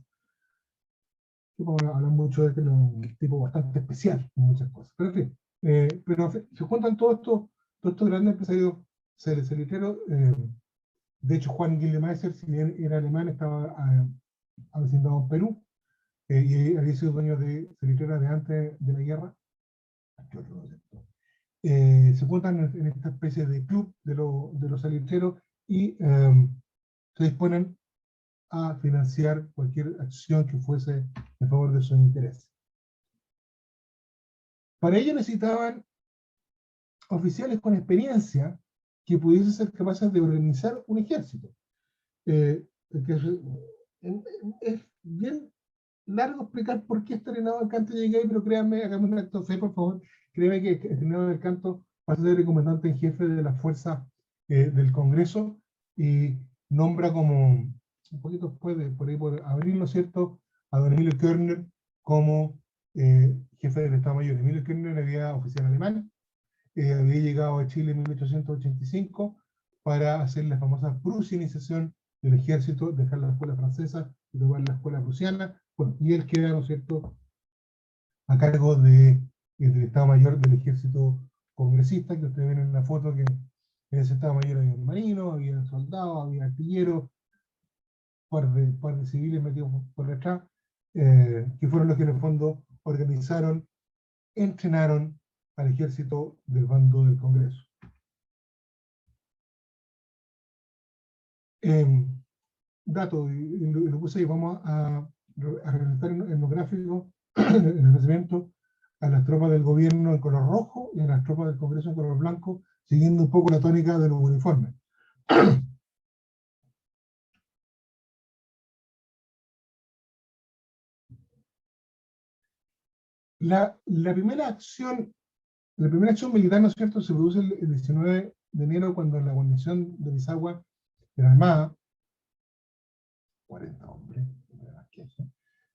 que hablan mucho de que es un tipo bastante especial en muchas cosas. Pero en fin, se juntan todos estos grandes empresarios salitreros. De hecho, Juan Gildemeister, si bien era alemán, estaba avecindado en Perú, y había sido dueño de salitrera de antes de la guerra. Se juntan en esta especie de club de los salitreros, y se disponen a financiar cualquier acción que fuese en favor de sus intereses. Para ello necesitaban oficiales con experiencia que pudiesen ser capaces de organizar un ejército. Es bien largo explicar por qué Estrenado del Canto llegué ahí, pero créanme, hagamos un acto de fe, por favor. Créanme que Estrenado del Canto va a ser el comandante en jefe de las fuerzas del Congreso, y nombra como, un poquito después de por abril, ¿no es cierto?, a don Emilio Körner como jefe del Estado Mayor. Emilio Körner había oficial alemán, había llegado a Chile en 1885 para hacer la famosa prusianización del ejército, dejar la escuela francesa y tomar la escuela prusiana. Bueno, y él queda, ¿no es cierto?, a cargo del Estado Mayor del Ejército Congresista, que ustedes ven en la foto que en ese Estado Mayor había marinos, había soldados, había artilleros, par de civiles metidos por detrás, que fueron los que en el fondo organizaron, entrenaron al ejército del bando del Congreso. Dato, y lo puse ahí, vamos a representar en los gráficos, en el nacimiento, a las tropas del gobierno en color rojo y a las tropas del Congreso en color blanco, siguiendo un poco la tónica de los uniformes. La primera acción militar, ¿no es cierto?, se produce el 19 de enero cuando la guarnición de Pisagua, de la Armada, 40 hombres,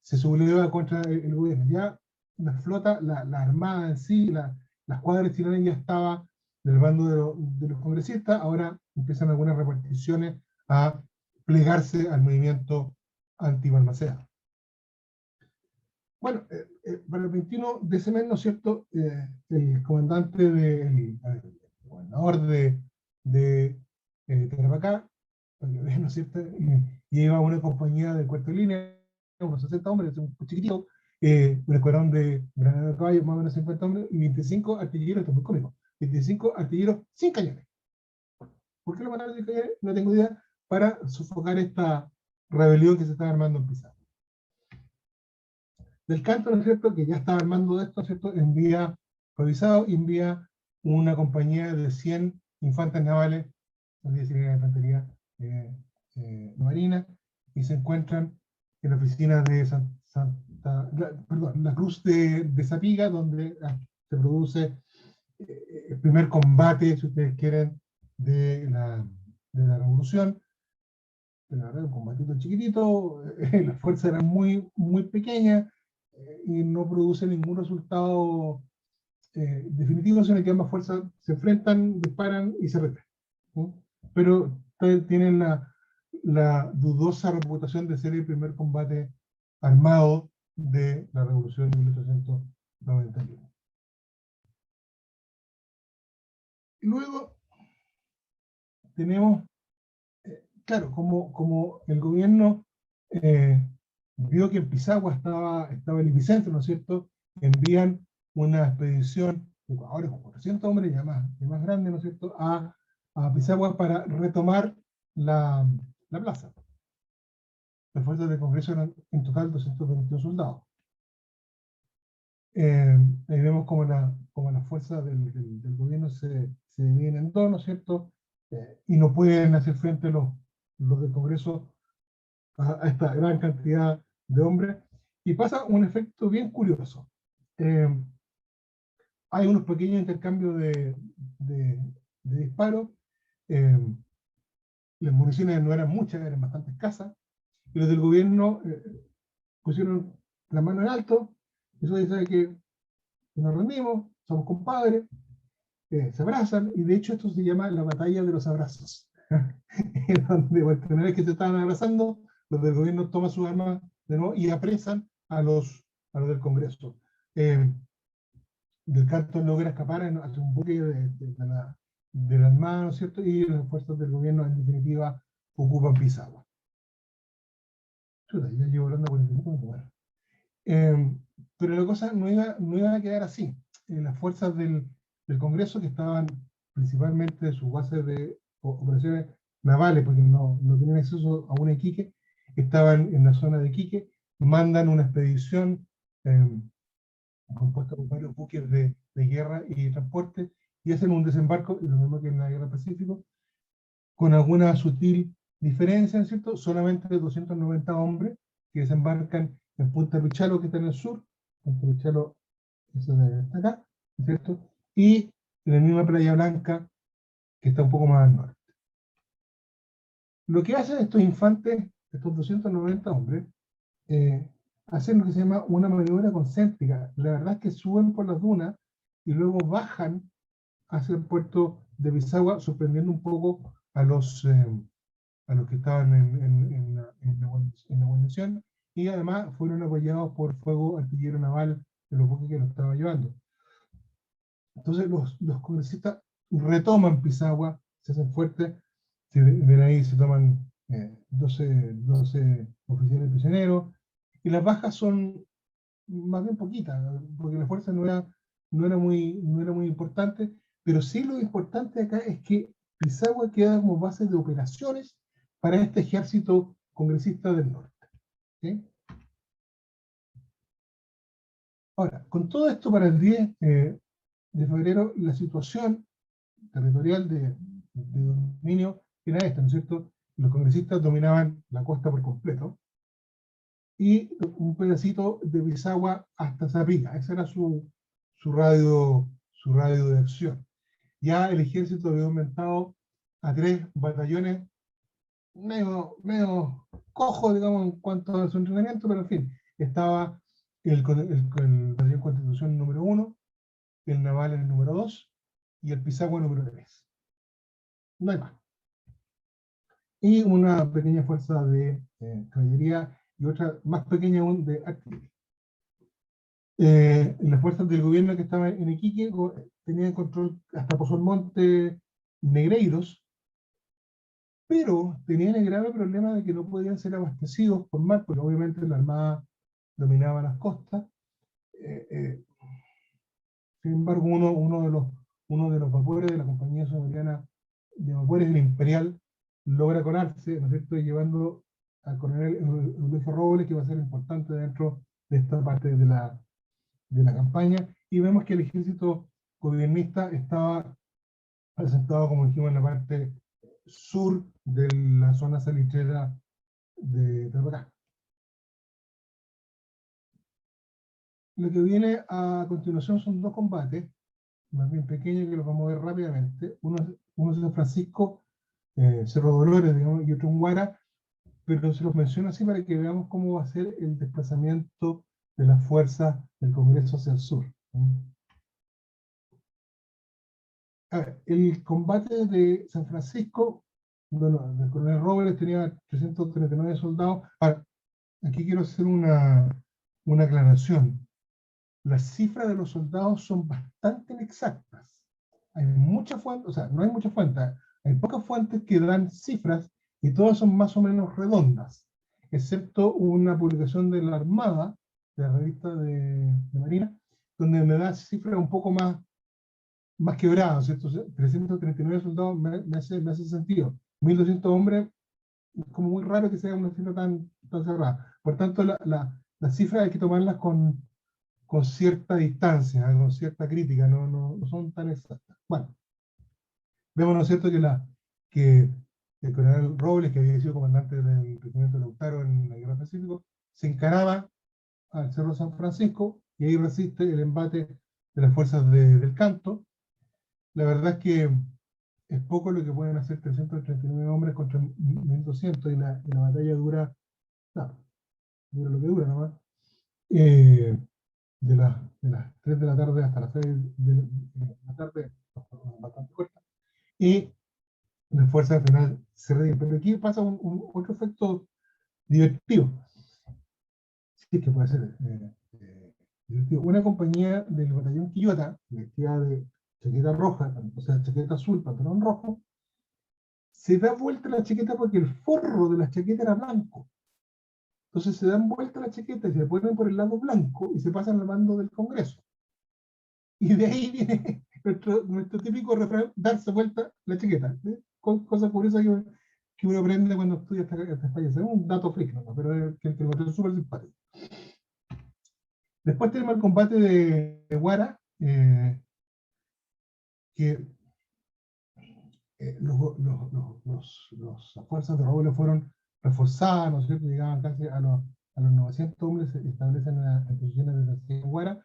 se subleva contra el gobierno. Ya la flota, la armada en sí, la escuadra chilena ya estaba del bando de los congresistas, ahora empiezan algunas reparticiones a plegarse al movimiento anti-Balmaceda. Bueno, para el 21 de ese mes, ¿no es cierto?, el comandante el gobernador de Tarapacá, ¿no es cierto?, lleva una compañía de cuarto de línea, unos 60 hombres, un chiquitito, un escuadrón de granaderos de caballo, más o menos 50 hombres, y 25 artilleros, esto es muy cómico, 25 artilleros sin cañones. ¿Por qué lo mataron sin cañones? No tengo idea, para sofocar esta rebelión que se está armando en Pizarro. Del Canto, ¿no es cierto?, que ya estaba armando esto, ¿no es cierto?, envía una compañía de 100 infantes navales, no sé si era infantería marina, y se encuentran en la oficina de la Cruz de Zapiga, donde se produce el primer combate, si ustedes quieren, de la revolución. Pero la verdad, un combatito chiquitito, las fuerzas eran muy pequeñas, y no produce ningún resultado definitivo, sino que ambas fuerzas se enfrentan, disparan y se retiran. ¿Sí? Pero tienen la dudosa reputación de ser el primer combate armado de la Revolución de 1891. Luego tenemos, claro, como el gobierno vio que en Pisagua estaba el epicentro, ¿no es cierto?, envían una expedición de ahora con 400 hombres y más grande, ¿no es cierto?, a Pisagua para retomar la plaza. Las fuerzas del Congreso eran en total 222 soldados. Ahí vemos como las fuerzas del gobierno se dividen en dos, ¿no es cierto?, y no pueden hacer frente los del Congreso a esta gran cantidad de hombres, y pasa un efecto bien curioso. Hay unos pequeños intercambios de disparos, las municiones no eran muchas, eran bastante escasas, y los del gobierno pusieron la mano en alto, eso dice que nos rendimos, somos compadres, se abrazan, y de hecho esto se llama la batalla de los abrazos, donde por primera vez que se estaban abrazando, los del gobierno toman sus armas de nuevo y apresan a los del Congreso. Del Canto logra escapar hacia un buque de la Armada, ¿no es cierto?, y las fuerzas del gobierno en definitiva ocupan Pisagua. Chuta, ya llevo hablando 45 minutos. Bueno. Pero la cosa no iba a quedar así. Las fuerzas del Congreso, que estaban principalmente de sus bases de operaciones navales, porque no tenían acceso a una Iquique, estaban en la zona de Iquique, mandan una expedición compuesta por varios buques de guerra y transporte, y hacen un desembarco, y lo mismo que en la Guerra del Pacífico, con alguna sutil diferencia, ¿no es cierto?, solamente de 290 hombres que desembarcan en Punta Pichalo, que está en el sur, Punta Pichalo, eso está acá, ¿no es cierto?, y en la misma Playa Blanca, que está un poco más al norte. Lo que hacen estos infantes, estos 290 hombres, hacen lo que se llama una maniobra concéntrica. La verdad es que suben por las dunas y luego bajan hacia el puerto de Pisagua, sorprendiendo un poco a los que estaban en la guarnición, y además fueron apoyados por fuego artillero naval los buques que lo estaban llevando. Entonces los congresistas retoman Pisagua, se hacen fuertes, ven ahí, se toman 12 oficiales prisioneros, y las bajas son más bien poquitas, porque la fuerza no era muy importante, pero sí lo importante acá es que Pisagua queda como base de operaciones para este ejército congresista del norte. ¿Sí? Ahora, con todo esto para el 10 de febrero, la situación territorial de dominio era esta, ¿no es cierto? Los congresistas dominaban la costa por completo y un pedacito de Pisagua hasta Zapica. Ese era su radio de acción. Ya el ejército había aumentado a 3 batallones medio cojo, digamos, en cuanto a su entrenamiento, pero en fin, estaba el batallón Constitución número 1, el naval el número 2 y el Pisagua número 3. No hay más. Y una pequeña fuerza de caballería y otra más pequeña aún de artillería. Las fuerzas del gobierno que estaban en Iquique tenían control hasta Pozo Monte, Negreiros, pero tenían el grave problema de que no podían ser abastecidos por mar, porque obviamente la Armada dominaba las costas. Sin embargo, uno de los vapores de la Compañía Soberana de Vapores, el Imperial, logra colarse, ¿no es cierto?, llevando al coronel Eulogio Robles, que va a ser importante dentro de esta parte de la campaña, y vemos que el ejército gobiernista estaba presentado, como dijimos, en la parte sur de la zona salitrera de Tarapacá. Lo que viene a continuación son 2 combates, más bien pequeños, que los vamos a ver rápidamente. Uno es San Francisco, Cerro Dolores, digamos, y otro en Huara, pero se los menciono así para que veamos cómo va a ser el desplazamiento de las fuerzas del Congreso hacia el sur. A ver, el combate de San Francisco, bueno, el coronel Robles tenía 339 soldados. Ahora, aquí quiero hacer una aclaración. Las cifras de los soldados son bastante inexactas. Hay muchas fuentes, o sea, no hay muchas fuentes, hay pocas fuentes que dan cifras y todas son más o menos redondas, excepto una publicación de la Armada, de la revista de Marina, donde me da cifras un poco más quebradas, ¿cierto? 339 soldados me hace sentido. 1200 hombres, es como muy raro que sea una cifra tan cerrada. Por tanto, las cifras hay que tomarlas con cierta distancia, con cierta crítica, no son tan exactas. Bueno, vemos, ¿no es cierto?, que el coronel Robles, que había sido comandante del regimiento de Lautaro en la Guerra del Pacífico, se encaraba al Cerro San Francisco y ahí resiste el embate de las fuerzas del Canto. La verdad es que es poco lo que pueden hacer 339 hombres contra 1200 y la batalla dura, no, dura lo que dura nomás. De las 3 de la tarde hasta las 6 de la tarde, bastante corta, y las fuerzas al final se ríen. Pero aquí pasa otro efecto divertido, sí que puede ser divertido. Una compañía del batallón Quillota, vestida de chaqueta roja, o sea, chaqueta azul, pantalón rojo, se da vuelta la chaqueta porque el forro de la chaqueta era blanco. Entonces se dan vuelta la chaqueta y se ponen por el lado blanco y se pasan al mando del Congreso. Y de ahí viene nuestro típico refrán, darse vuelta la chaqueta. ¿Sí? Cosa curiosa que uno aprende cuando estudia esta España. Es un dato freak, ¿no? Pero que lo encontré súper simpático. Después tenemos el combate de Huara, que las fuerzas de Robles fueron reforzadas, ¿no es cierto? Llegaban casi a los 900 hombres, se establecen en posiciones de defensa en Huara.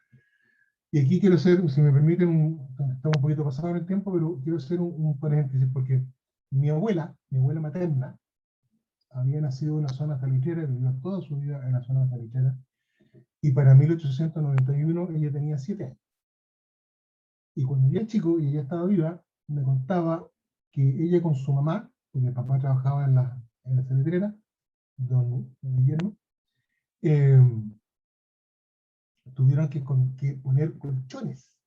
Y aquí quiero hacer, si me permiten, estamos un poquito pasados en el tiempo, pero quiero hacer un paréntesis, porque mi abuela materna, había nacido en la zona salitrera, vivió toda su vida en la zona salitrera, y para 1891 ella tenía 7 años. Y cuando yo era chico y ella estaba viva, me contaba que ella con su mamá, porque el papá trabajaba en la salitrera, don Guillermo, tuvieron que poner colchones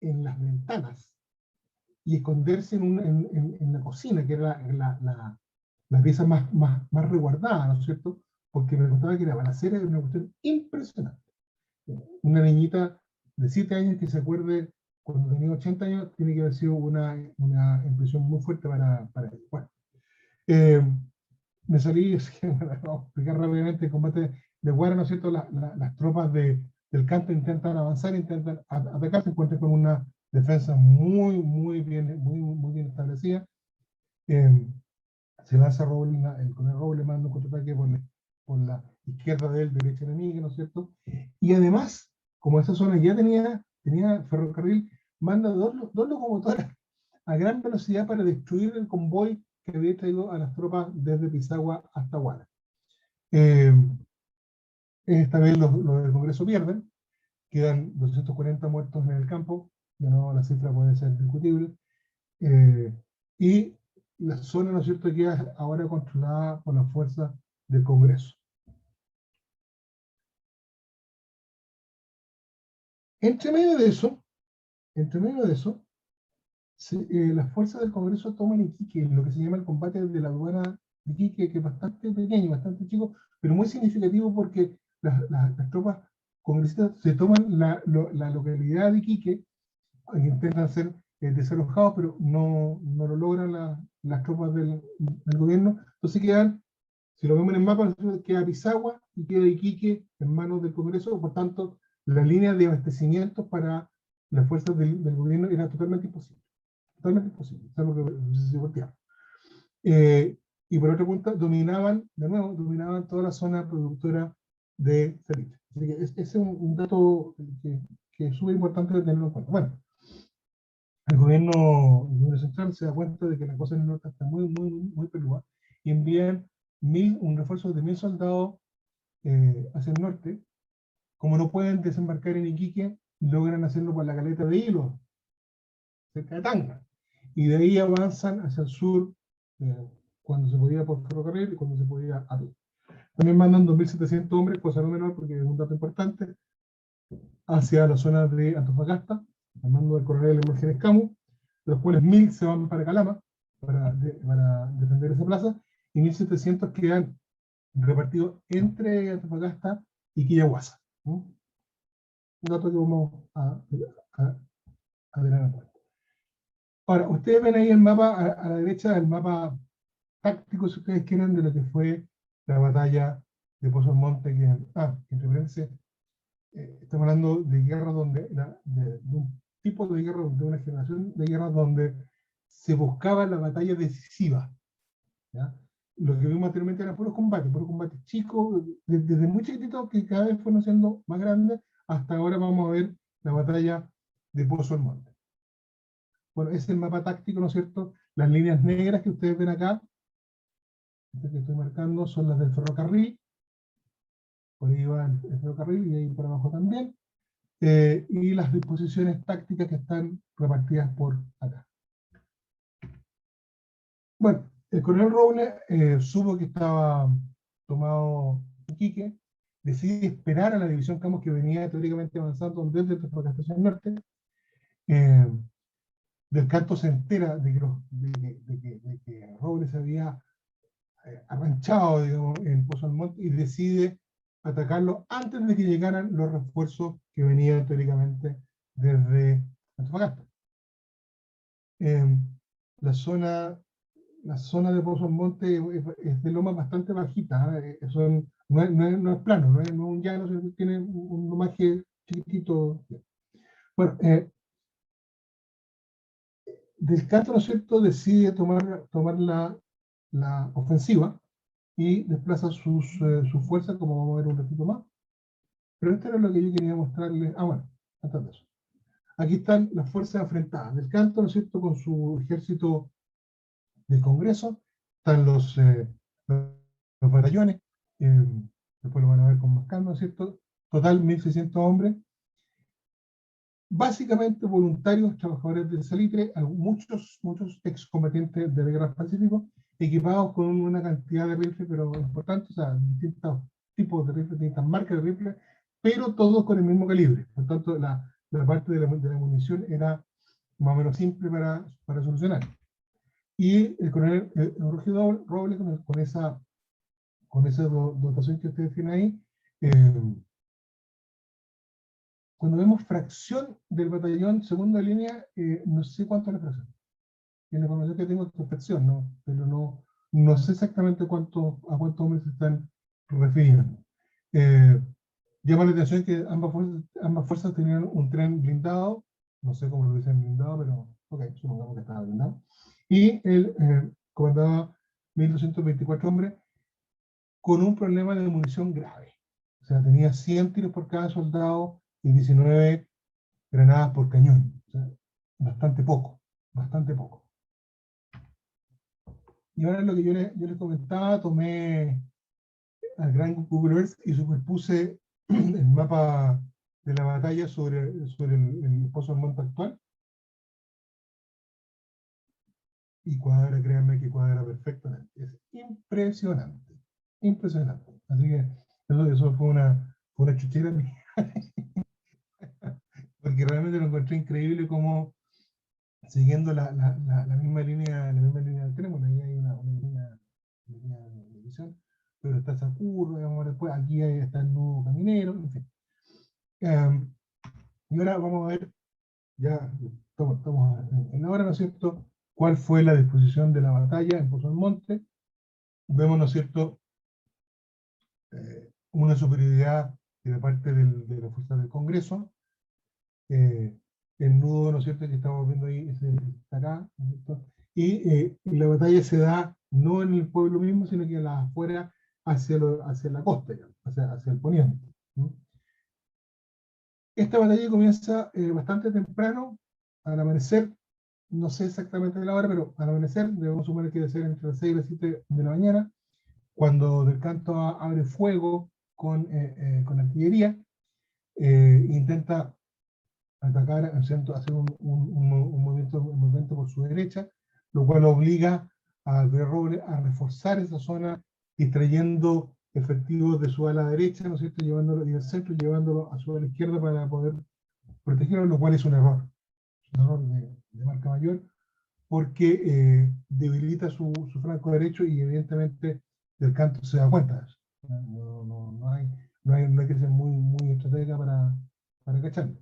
en las ventanas y esconderse en la cocina, que era la pieza más resguardada, ¿no es cierto? Porque me contaba que la balacera era una cuestión impresionante. Una niñita de 7 años que se acuerde cuando tenía 80 años, tiene que haber sido una impresión muy fuerte para ella. Bueno, eh, me salí, vamos a explicar rápidamente el combate de Guara, ¿no es cierto? Las tropas del Canto intentan avanzar, intentan atacar, se encuentran con una defensa muy bien establecida. Eh, Se lanza Roble, con el Roble manda un contraataque por la izquierda de él, derecha enemiga, ¿no es cierto? Y además, como esa zona ya tenía ferrocarril, manda dos locomotoras a gran velocidad para destruir el convoy que había traído a las tropas desde Pisagua hasta Guara. Esta vez los del Congreso pierden, quedan 240 muertos en el campo, de nuevo la cifra puede ser discutible, y la zona, ¿no es cierto?, queda ahora controlada por las fuerzas del Congreso. Entre medio de eso, las fuerzas del Congreso toman Iquique, lo que se llama el combate de la aduana de Iquique, que es bastante pequeño, bastante chico, pero muy significativo porque las tropas congresistas se toman la localidad de Iquique, intentan ser desalojados, pero no lo logran las tropas del gobierno. Entonces quedan, si lo vemos en el mapa, queda Pisagua y queda Iquique en manos del Congreso. Por tanto, la línea de abastecimiento para las fuerzas del gobierno era totalmente imposible. Totalmente imposible. Es algo que se volteaba. Y por otra punta, dominaban toda la zona productora de salitre. Así que ese es un dato que es súper importante de tenerlo en cuenta. Bueno, el gobierno central se da cuenta de que la cosa en el norte está muy peluda y envían un refuerzo de 1000 soldados hacia el norte. Como no pueden desembarcar en Iquique, logran hacerlo por la caleta de Hilo, cerca de Tanga. Y de ahí avanzan hacia el sur, cuando se podía por ferrocarril y cuando se podía a pie. También mandan 2700 hombres, cosa no menor porque es un dato importante, hacia la zona de Antofagasta, al mando del coronel Emergen Escamu, de los cuales 1000 se van para Calama, para defender esa plaza, y 1700 quedan repartidos entre Antofagasta y Quillahuasa. Un dato que vamos a tener en cuenta. Ahora, ustedes ven ahí el mapa, a la derecha, el mapa táctico, si ustedes quieren, de lo que fue la batalla de Pozo Monte, entre paréntesis, estamos hablando de guerras de un tipo de guerra, de una generación de guerras donde se buscaba la batalla decisiva. ¿Ya? Lo que vimos anteriormente eran puros combates chicos, desde muy chiquititos que cada vez fueron siendo más grandes, hasta ahora vamos a ver la batalla de Pozo del Monte. Bueno, ese es el mapa táctico, ¿no es cierto? Las líneas negras que ustedes ven acá, estas que estoy marcando, son las del ferrocarril, por ahí va el ferrocarril y ahí por abajo también. Y las disposiciones tácticas que están repartidas por acá. Bueno, el coronel Roble supo que estaba tomado Iquique, decide esperar a la división Camus que venía teóricamente avanzando desde Antofagasta hacia el norte. Del Canto se entera de que Roble se había arranchado, digamos, en Pozo del Monte y decide atacarlo antes de que llegaran los refuerzos que venían teóricamente desde Antofagasta. La zona de Pozo del Monte es de loma bastante bajita, no es plano, no es un llano, tiene un lomaje chiquitito. Bueno, Del Canto, ¿no es cierto?, decide tomar la ofensiva y desplaza sus fuerzas, como vamos a ver un ratito más. Pero esto era lo que yo quería mostrarles. Bueno, antes de eso. Aquí están las fuerzas enfrentadas. Del Canto, ¿no es cierto?, con su ejército del Congreso. Están los batallones. Después lo van a ver con más calma, ¿no es cierto? Total, 1600 hombres. Básicamente voluntarios, trabajadores del salitre, muchos excombatientes de la Guerra del Pacífico, equipados con una cantidad de rifles, pero importante, o sea, distintos tipos de rifles, distintas marcas de rifles, pero todos con el mismo calibre. Por tanto, la parte de la munición era más o menos simple para solucionar. Y el coronel Eugenio Robles, con esa dotación que ustedes tienen ahí, cuando vemos fracción del batallón segunda línea, no sé cuánto es la fracción. En la información que tengo es fracción, ¿no? Pero no sé exactamente a cuántos hombres se están refiriendo. Llama la atención que ambas fuerzas tenían un tren blindado, no sé cómo lo dicen blindado, pero ok, supongamos que estaba blindado. Y él comandaba 1.224 hombres con un problema de munición grave. O sea, tenía 100 tiros por cada soldado y 19 granadas por cañón. O sea, bastante poco, bastante poco. Y ahora lo que yo les comentaba, tomé al gran Google Earth y superpuse el mapa de la batalla sobre el Pozo del Monte actual. Y cuadra, créanme que cuadra perfectamente. Es impresionante, impresionante. Así que eso fue una chuchera mía, porque realmente lo encontré increíble como siguiendo la misma línea del tren, bueno, ahí hay una línea de visión, pero está esa curva, digamos, después aquí está el nudo caminero, en fin. Y ahora vamos a ver, ya estamos en la hora, ¿no es cierto?, cuál fue la disposición de la batalla en Pozo Almonte. Vemos, ¿no es cierto?, una superioridad de la parte de las fuerzas del Congreso. El nudo, ¿no es cierto?, que estamos viendo ahí, está acá, ¿no es cierto? Y la batalla se da no en el pueblo mismo, sino que a las afueras, hacia la costa, digamos, hacia el poniente. ¿No? Esta batalla comienza bastante temprano, al amanecer, no sé exactamente la hora, pero al amanecer, debemos suponer que debe ser entre las 6 y las 7 de la mañana, cuando Del Canto abre fuego con artillería, intenta atacar, hacer un movimiento por su derecha, lo cual obliga a Robles a reforzar esa zona, distrayendo efectivos de su ala derecha, ¿no es cierto?, llevándolo, y del centro, llevándolo a su ala izquierda para poder protegerlo, lo cual es un error de marca mayor, porque debilita su flanco derecho y evidentemente Del Canto se da cuenta de eso. No hay que ser muy estratega para cacharlo.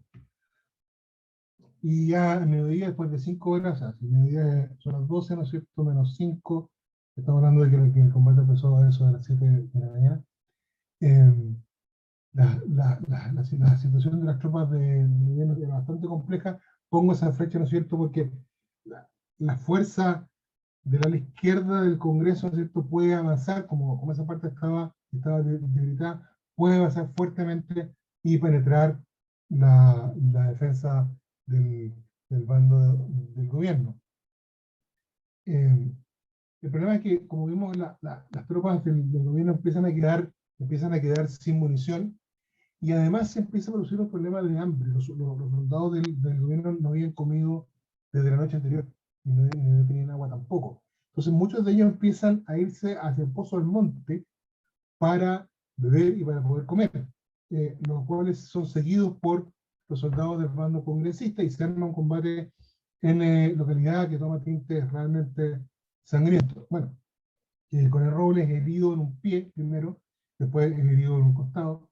Y ya a mediodía, después de 5 horas, o sea, si mediodía son las 12, ¿no es cierto?, menos 5, estamos hablando de que el combate empezó a eso de las 7 de la mañana. La situación de las tropas del gobierno es bastante compleja. Pongo esa fecha, ¿no es cierto?, porque la fuerza del ala izquierda del Congreso, ¿no es cierto?, puede avanzar, como esa parte estaba debilitada, puede avanzar fuertemente y penetrar la defensa del, del bando del gobierno. El problema es que, como vimos, las tropas del gobierno empiezan a quedar sin munición, y además se empieza a producir un problema de hambre. Los soldados del gobierno no habían comido desde la noche anterior, y no tenían agua tampoco. Entonces muchos de ellos empiezan a irse hacia el Pozo del Monte para beber y para poder comer, los cuales son seguidos por los soldados del bando congresista, y se arma un combate en localidad que toma tintes realmente sangrientos. Bueno, con el Robles herido en un pie primero, después herido en un costado,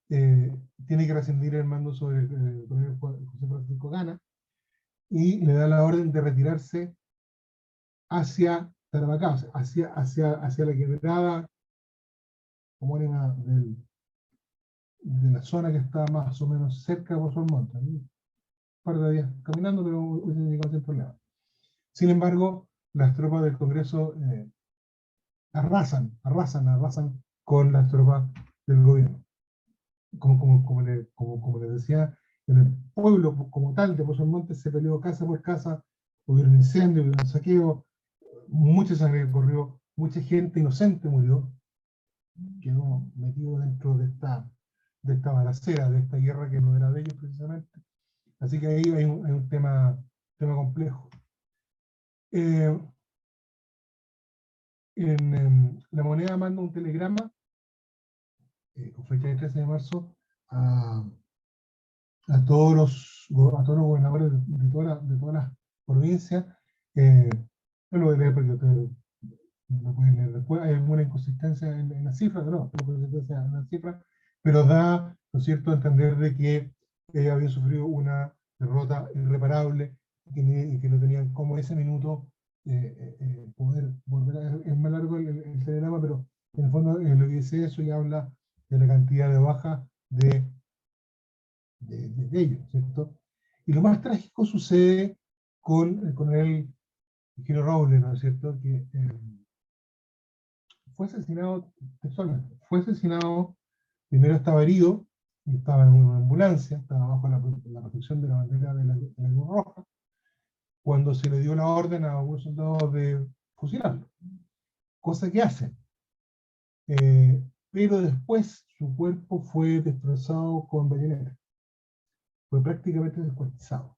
tiene que rescindir el mando sobre el coronel José Francisco Gana, y le da la orden de retirarse hacia Tarapacá, hacia la quebrada homónima de la zona que está más o menos cerca de Pozo Monte. Un par de días caminando, pero hubiesen llegado sin problema. Sin embargo, las tropas del Congreso arrasan con las tropas del gobierno. Como les decía, en el pueblo como tal de Pozo Monte se peleó casa por casa, hubieron incendios, hubieron saqueos, mucha sangre corrió, mucha gente inocente murió, quedó metido dentro de esta balacera, de esta guerra que no era de ellos precisamente. Así que ahí hay un tema complejo. La Moneda manda un telegrama con fecha de 13 de marzo a, a todos los gobernadores de todas las provincias. No lo voy a leer porque ustedes lo pueden leer después. Hay alguna inconsistencia en las cifras, no inconsistencia en las cifras, pero da, ¿no es cierto?, a entender de que ellos habían sufrido una derrota irreparable y que no tenían como ese minuto poder volver a... Es más largo el telegrama, pero en el fondo lo que dice eso y habla de la cantidad de bajas de ellos, ¿cierto? Y lo más trágico sucede con el Giro Robles, ¿no es cierto?, que fue asesinado textualmente. Fue asesinado, primero estaba herido, y estaba en una ambulancia, estaba bajo la protección de la bandera de la Cruz Roja, cuando se le dio la orden a algunos soldados de fusilarlo, cosa que hacen. Pero después su cuerpo fue destrozado con bayoneta, fue prácticamente descuartizado.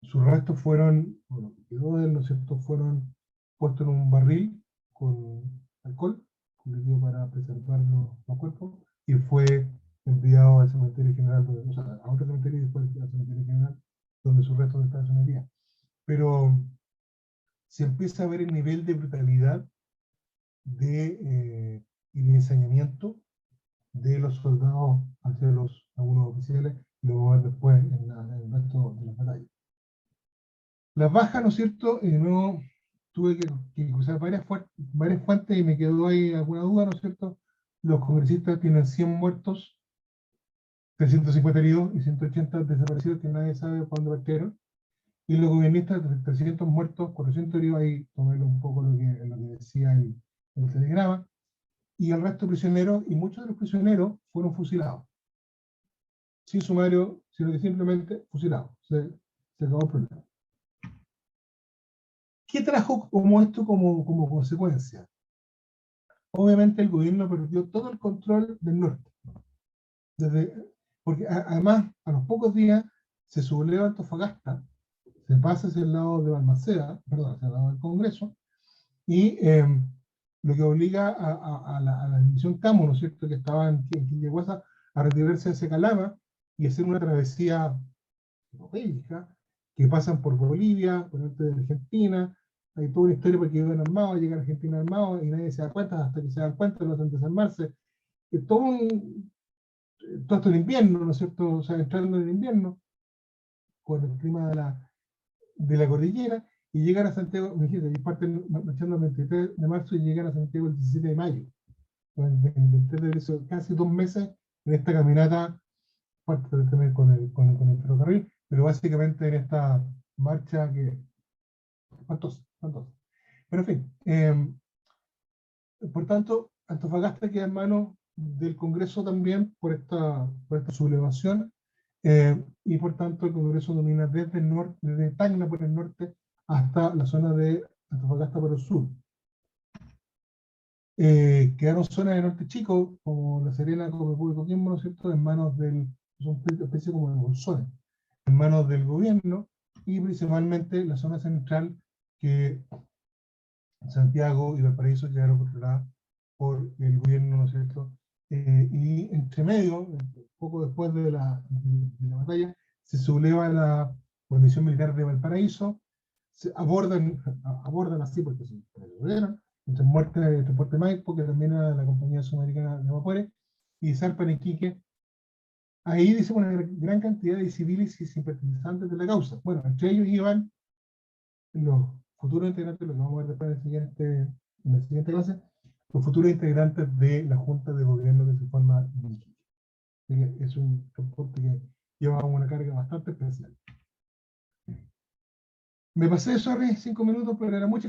Sus restos fueron, bueno, quedó de él, ¿no es cierto?, fueron puestos en un barril con alcohol, con líquido para preservar los cuerpos, y fue enviado al cementerio general, o sea, a otro cementerio y después al cementerio general, donde sus restos están sometían. Pero se empieza a ver el nivel de brutalidad y de ensañamiento de los soldados hacia algunos oficiales, y lo vamos a ver después en el resto de las batallas. Las bajas, ¿no es cierto? Y de nuevo tuve que cruzar varias fuentes y me quedó ahí alguna duda, ¿no es cierto? Los congresistas tienen 100 muertos, 350 heridos y 180 desaparecidos que nadie sabe para dónde partieron. Y los gobiernistas, 300 muertos, 400 heridos, ahí tomé un poco lo que decía el telegrama. Y el resto prisioneros, y muchos de los prisioneros fueron fusilados. Sin sumario, sino que simplemente fusilados. Se acabó el problema. ¿Qué trajo como esto como consecuencia? Obviamente el gobierno perdió todo el control del norte. Porque además, a los pocos días, se subleva Antofagasta, se pasa hacia el lado de Balmaceda, perdón, hacia el lado del Congreso, y lo que obliga a la división Camo, ¿no es cierto?, que estaba en Quillehuasa, a retirarse hacia Calama y hacer una travesía bélica, que pasan por Bolivia, por el norte de Argentina. Hay toda una historia porque llegan armados, llegan a Argentina armados y nadie se da cuenta, hasta que se dan cuenta, lo hacen desarmarse. Todo esto en invierno, ¿no es cierto? O sea, entrando en el invierno, con el clima de la cordillera, y llegan a Santiago, imagínate, y parten marchando el 23 de marzo y llegan a Santiago el 17 de mayo. El 23 de marzo, casi 2 meses en esta caminata, parte también con el ferrocarril, pero básicamente en esta marcha que... ¿Cuántos? Pero en fin, por tanto, Antofagasta queda en manos del Congreso también por esta sublevación, y por tanto el Congreso domina desde el norte, desde Tacna por el norte hasta la zona de Antofagasta por el sur. Quedaron zonas de norte chico, como La Serena, como Coquimbo, ¿no es cierto?, en manos son especies como de bolsones, en manos del gobierno, y principalmente la zona central, que Santiago y Valparaíso quedaron controladas por el gobierno, ¿no es cierto? Y entre medio, poco después de la batalla, se subleva la guarnición militar de Valparaíso, se abordan así porque se perdieron, entre Puerto Maipo, que también era la compañía sudamericana de vapores, y zarpan en Iquique. Ahí dice una gran cantidad de civiles y simpatizantes de la causa. Bueno, entre ellos iban los futuros integrantes, lo que vamos a ver después en la siguiente clase, los futuros integrantes de la Junta de Gobierno que se forma en Iquique. Es un transporte que lleva una carga bastante especial. Me pasé, sorry, 5 minutos, pero era mucho.